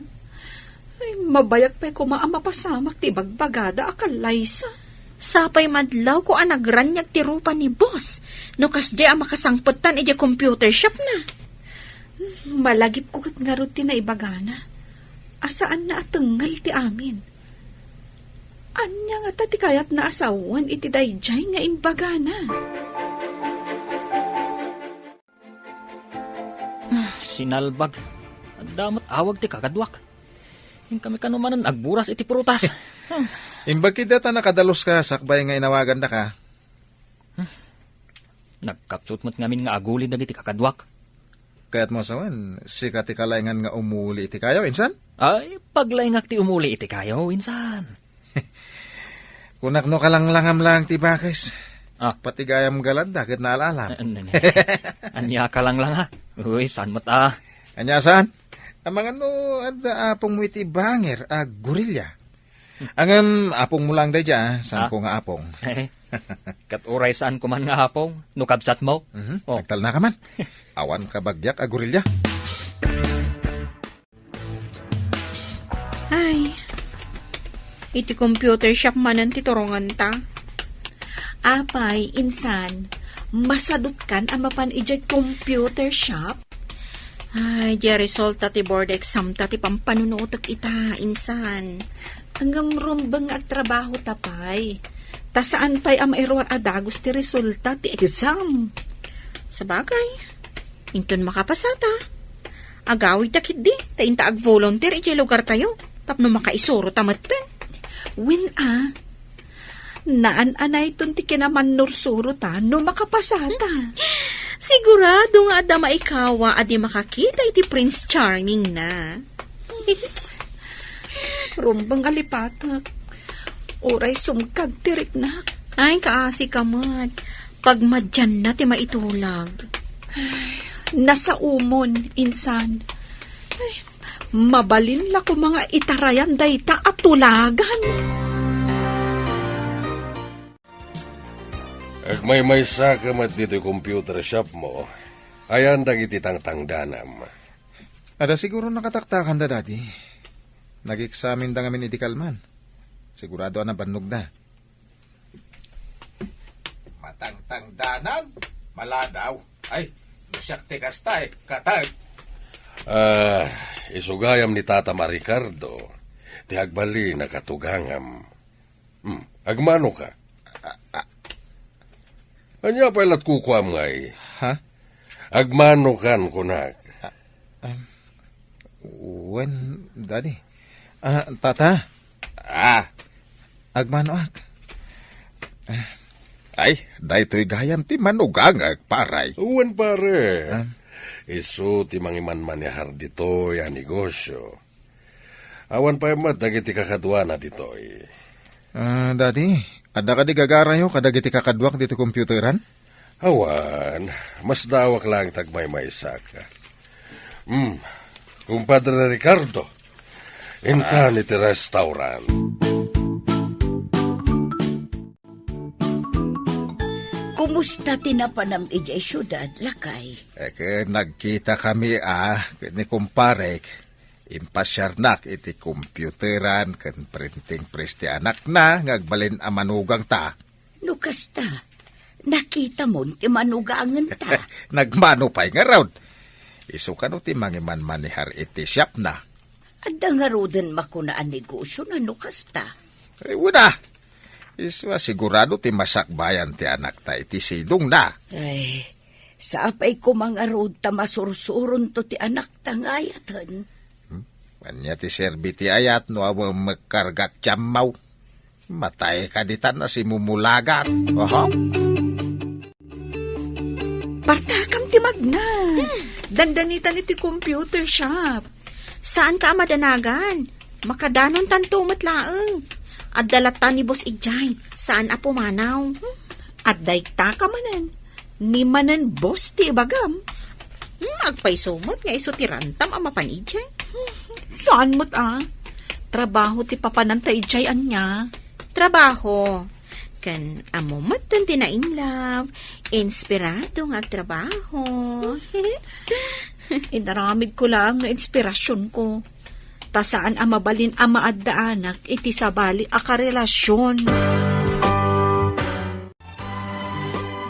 Ay, mabayak pa ko ang mapasamak ti bagbagada akalaysa. Sapay madlaw ko ang nagranyag ti rupa ni boss. No kasdi ang makasangputan iti computer shop na. Malagip ko kat nga ruti na ibagana. Asaan na atengal ti amin. Anya nga tati kayat na asawan iti dayjay nga imbagana. Sinalbag. Damat awag ti kakadwak. Yung kami kanumanan agburas iti prutas. Imbag kita nakadalos ka, sakbay nga inawagan na ka. Nagkapsut mo't ngamin nga aguli dagiti kakadwak. Kaya't mo sawan, sika ti kalayngan nga umuli iti kayaw, insan? Ay, paglayngak ti umuli iti kayo, insan. Kunak no kalanglangam lang ti bakis. Pati gayam galad, dakit naalalam. Anya ka lang ha. Uy, saan mo ta? Anya saan? Amang ano, ada apong mo iti banger, gorilya. Angam apong mo lang day dya, saan ko nga apong. Katuray saan ko man nga apong, nukabsat mo. Nagtal na ka man. Awan ka bagyak, gorilya. Ay, iti computer shop manan ti turongan ta. Apay, insan, masadot kan ang mapan ijay computer shop? Ay, di resulta ti board exam ta ti pampanunutak ita, insan. Hanggang rumbang agtrabaho tapay. Ta saan pa'y ang mairwar adagos ti resulta ti exam? Sabagay, inton makapasata. Agawid takit di, ta inta ag-volunteer ijay lugar tayo. Tapno makaisuro tamaten. Naan-anay ton ti kinaman nursuro ta no makapasata. Sigurado nga ada maikawa adi makakita iti Prince Charming na. Rumbang alipatak. Oray sumkad tirik na. Ay, kaasi ka man. Pagmadyan na ti maitulag. Nasa umon, insan. Ay, mabalin la ko mga itarayan dayta at tulagan. Agmay saka mat dito yung computer shop mo, ayan dagiti tangtangdanam. Ada siguro nakataktakan da dati. Nag-examine da ngamin iti kalman. Sigurado na bannog na. Matangtangdanan? Maladaw. Ay, musyak te kastay, katag. Isugayam ni Tata Maricardo, ti agbali nakatugangam. Agmano ka? Anya pailat kukuam ngay. Ha? Agmano kan kunak. When, daddy? Tata? Agmano ak? Ay, daytoy gayam ti manugangag, paray. Uwan pare. Isu ti mangiman manihar dito ya negosyo. Awan pa yamat dagiti kakadwa na dito. Daddy, Ada ka di gagarayo, kadagiti kakadwak dito computeran? Awan, mas dawak lang tagmay may saka. Kumpadre Ricardo, intan iti restaurant. Kumusta tinapanam ijay syudad, lakay? Nagkita kami ni kumparek. Impasyarnak iti computeran kan printing press ti anak na ngagbalin a manugang ta. Nukasta, nakita mo ti manugangan ta. Nagmano pa'y nga raw. Iso ka no ti mangiman manihar iti shop na. Adda nga roden makunaan negosyo na nukasta. Wala. Iso sigurado ti masakbayan ti anak ta iti sidong na. Ay, sa apay ko mga rod ta masursuron to ti anak ta ngayatan. Kanya ti serbi ti ayat no awang magkargat tiyamaw. Matay ka ditan na si mumulagat. Oho. Partakam ti magna. Dandanitan iti computer shop. Saan ka madanagan? Makadanon tanto matlaeng. At dalatan ni Boss Ijay. Saan apo manaw? At daykta ka manan. Ni manan boss ti ibagam. Agpaysumot nga iso ti rantam ang mapanijay. Saan mo't Trabaho ti papanantay Ijay anya. Trabaho. Kan amo matan ti na in love. Inspirado nga trabaho. Inaramid ko lang nga inspirasyon ko. Ta saan mabalin ang maaddaanak iti sabali a karelasyon.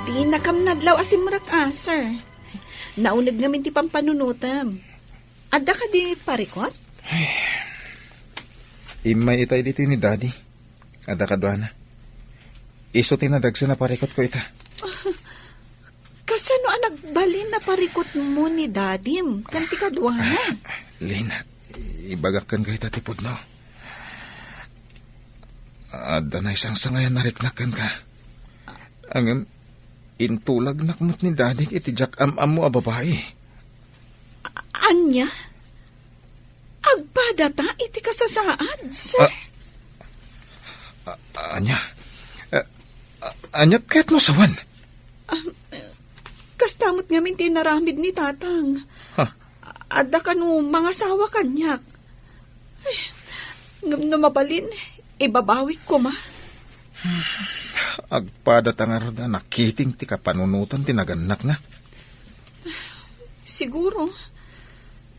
Di nakamnadlaw asimrak sir. Naunag namin ti pampanunutam. Adda ka di parikot? Imay itay dito ni daddy. Ada ka doana. Iso tinadagsa na parikot ko ita. Kasano ang nagbalin na parikot mo ni dadim? Kanti ka duwana. Lina, ibagakan ka ita tipod no. Ada na isang sangayan nariknakan ka. Ang intulag nakmot ni daddy iti jak am-am mo a babae. Anya? Agpadata iti kasasaad, sir. Anya? Anyat kahit mo sawan? Kastamot nga min tinaramid ni tatang. Adda ka no mga sawa kanyak. Ay, ngam na mabalin, ibabawik ko ma. Agpadata nga rin na nakiting ti kapanunutan tinaganak na. Siguro.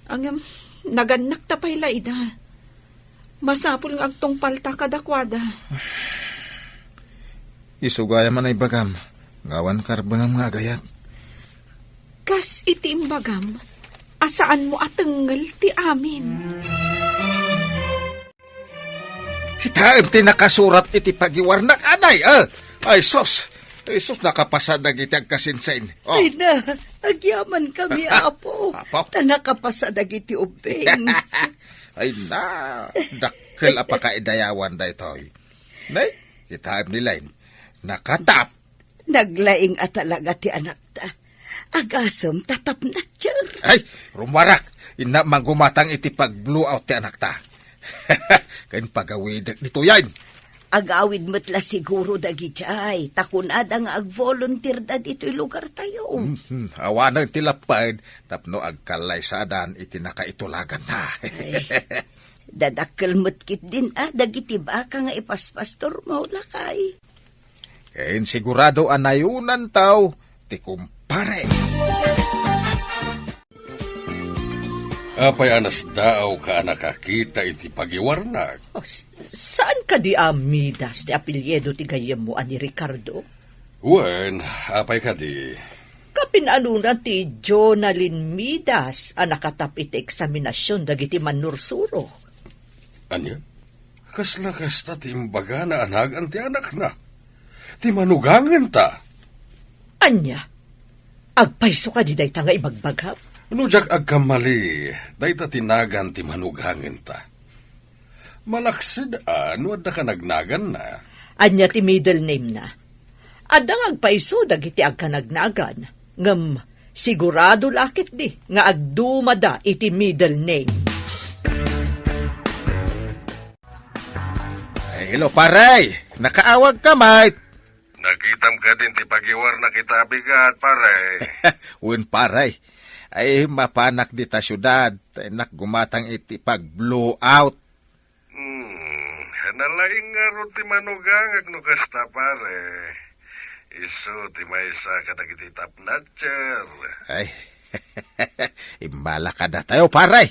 Ang naganak tapay laida. Masapul ng agtong palta kadakwada. Isugaya man ay bagam. Ngawan karbangam nga agayat. Kas iti imbagam. Asaan mo atengel ti amin? Hitaem ti nakasurat iti pagiwarnak anay. Ay sos. Ay sos nakapasad na gitag kasinsain. Oh. Ay na, agyaman kami, apo. Apo? Ta nakapasadag iti ubeng. Ay na, dakkel apakaidayawan da ito'y. Nay, hitaem nilain. Nakatap. Naglaing at talaga ti anak ta. Agasam tatap na tiyar. Ay, rumarak. Ina magumatang iti pag-blow out ti anak ta. Kain pagawidak dito yan. Agawid matla siguro dagi jay. Takunada nga ag-volunteer da dito'y lugar tayo. Awanang tilapad. Tapno agkalay sadan iti nakaitulagan na. Dadakkel mutkit din dagiti baka nga ipaspastor mo lakay. Kain sigurado anayunan tao. Ti kumpare. Apay anas daaw ka nakakita iti pagiwarnak. Saan ka di amidas ti apelyedo ti gayem mo ani Ricardo? Wen, apay ka di. Kapinalunan ti Jonalyn Midas ang nakatap iti eksaminasyon dagiti manursuro. Anya? Kasla kasta ti imbaga na anagan ti anak na. Ti manugangan ta. Anya? Agpayso ka di day ta nga ibagbagap? No jak agkamali, dayta tinagan ti manugangan ta. Malaksid no adda ka nagnagan na. Anya ti middle name na. Adang agpayso dagiti agkanagnagan. Ngem sigurado lakit di nga agdumada iti middle name. Ay, hello, paray! nakaawag ka, mate. Nakitam ka din ti pagiwar na kita bigat, pare. Uwan paray, ay mapanak di ta syudad, nak gumatang iti pag-blow out. Nalaing nga ron ti manugangag no kasta, pare. Iso ti maysa kadagiti tapnatcher. Ay, imbala ka na tayo, paray.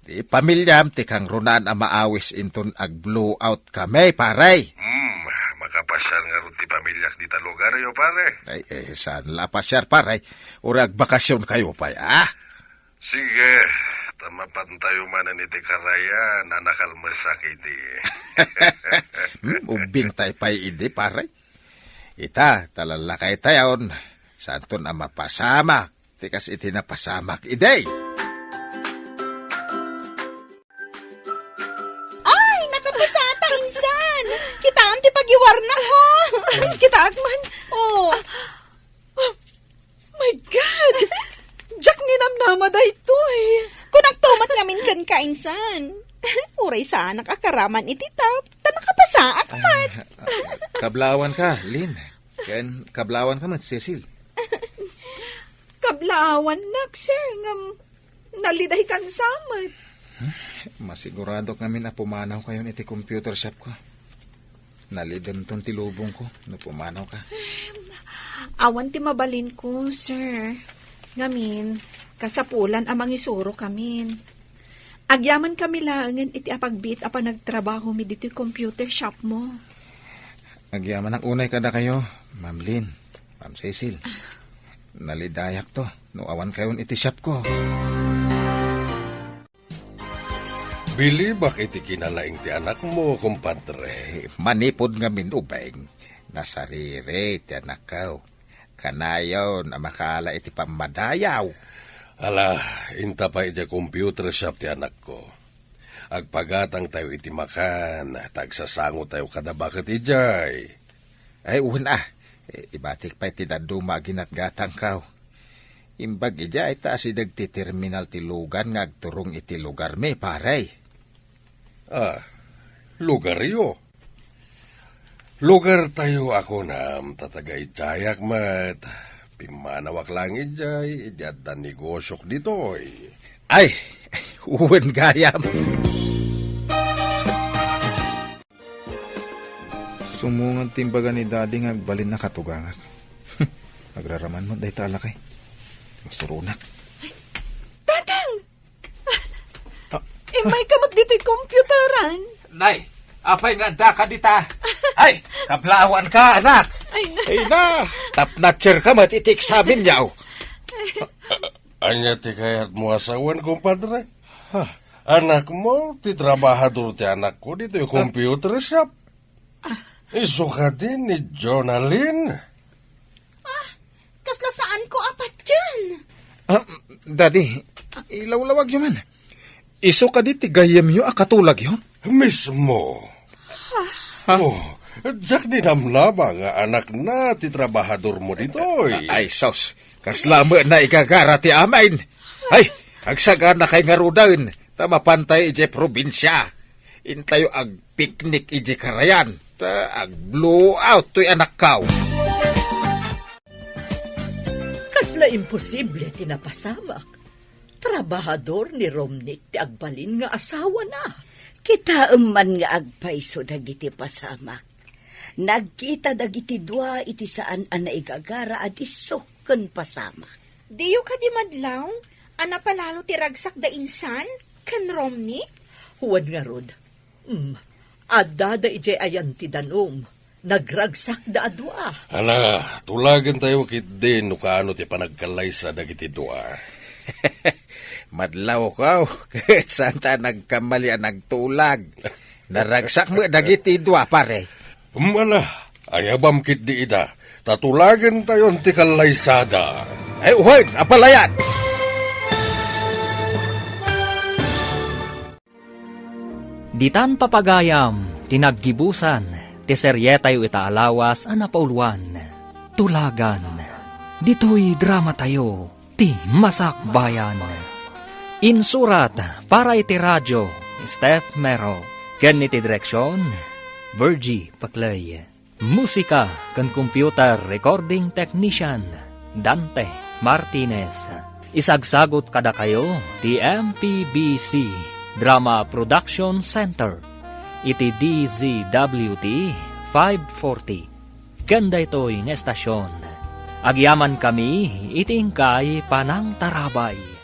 Di pamilyam, ti kang runan ang maawis inton ag-blow out kami, paray. Makapasyal nga ron ti pamilyak di ta lugar yo, pare. Ay, saan lapasyar, paray? Urag bakasyon kayo pa, ah? Sige, tamapan tayo manan iti karaya na nakalmasak iti. Ubing tayo pa idi, paray. Ita, talalakay tayon. Santon ang mapasamak. Tikas iti napasamak iday. Ay, nakapasata, insan! Kita ang tipagiwar na, ha? Kita agman. Oh. My God! Jack ni namnama da ito, eh. Kung nagtumat ngamin kan ka, insan. Uray sa anak akaraman iti tap. Ta nakapasa akmat. Kablawan ka, Lin. Ken kablawan ka man, Cecil. Kablawan nak, sir, ngam naliday kan samat. Masigurado kami na pumanaw kayo iti computer shop ko. Nalidon ton tilubong ko na pumanaw ka. Awan ti mabalin ko, sir. Ngamin, kasapulan amang isuro kamin. Agyaman kami langan iti apagbit apa nagtrabaho mi dito computer shop mo. Agyaman ang unay kada kayo, Ma'am Lin, Ma'am Cecil. Nalidayak to, no awan kayon iti shop ko. Bili bak iti kinalaing ti anak mo, kumpadre. Manipod nga minubeng, nasarire ti anak ko. Kanayaw na makala iti pamadayaw. Ala, inta pa iti computer shop ti anak ko. Agpagatang tayo iti makan, tagsasango tayo kada bakit ijay. Ay, una, ibatik pa iti daduma ginatgatang kao. Imbag ijay, taas idag ti terminal ti lugan nga agturong iti lugar me, paray. Lugar yo. Lugar tayo ako na tatagay jayak mat. Pimanawak lang ijay, ijad na negosyok ditoy. Ay, uwan gayam. Sumungan timbaga ni daddy nga agbalin na katugangag. Nagraraman mo, dahi tala kay. Masurunak. Tatang! May kamot dito'y computeran. Nay, apay nga da ka dita. Ay, kablawan ka, anak. Ay, Ay na, tapnatcher ka matitik sa amin yaw. Anya ti kayat mo asawan, kumpadre? Anak mo, ti trabahador ti anak ko dito yung computer shop. Iso ka din ni Jonalyn. Kasla saan ko apat dyan? Daddy, ilawlawag yun man. Iso ka di tigayam yun, akatulag yun. Mismo. Oh, Jack ni namnama nga anak na ti trabahador mo dito. Ay, sos, kaslama na igagara ti amain. Ay, agsaga na kay ngarudain, tamapantay ije probinsya. Intayo ag picnic ije karayan, ta ag blow out to'y anak kaw. Kasla imposible tinapasamak. Trabahador ni Romnick ti agbalin nga asawa na. Kita man nga agpaiso dagiti pasamak. Nagkita dagiti dua iti saan an naigagara at isok ken pasamak. Diyo ka di madlaw? Ana palalo ti ragsak da insan? Kan Romney? Huwad nga rod. Adda da ije ayan ti danom. Nagragsak da adwa. Ala, tulagan tayo kit din no kaano ti panagkalay sa dagiti dua. Madlaw ko, kahit saan ta nagkamali ang nagtulag. Naragsak mo dagiti dua, pare. Ala, ayabam kit di ita. Tatulagan tayo ti kalaysada. Ay, uhoy, apalayan! Ditan papagayam, tinaggibusan, ti seryetayo itaalawas ang napauluan. Tulagan, dito'y drama tayo, ti Masakbayan. Insurat para iti radyo, Steph Mero. Ken iti direksyon, Virgie Paklay. Musika kan computer recording technician Dante Martinez. Isagsagot kada kayo ti MPBC Drama Production Center. Iti DZWT 540. Kanda ito'y nga estasyon. Agyaman kami iting kay Panang Tarabay.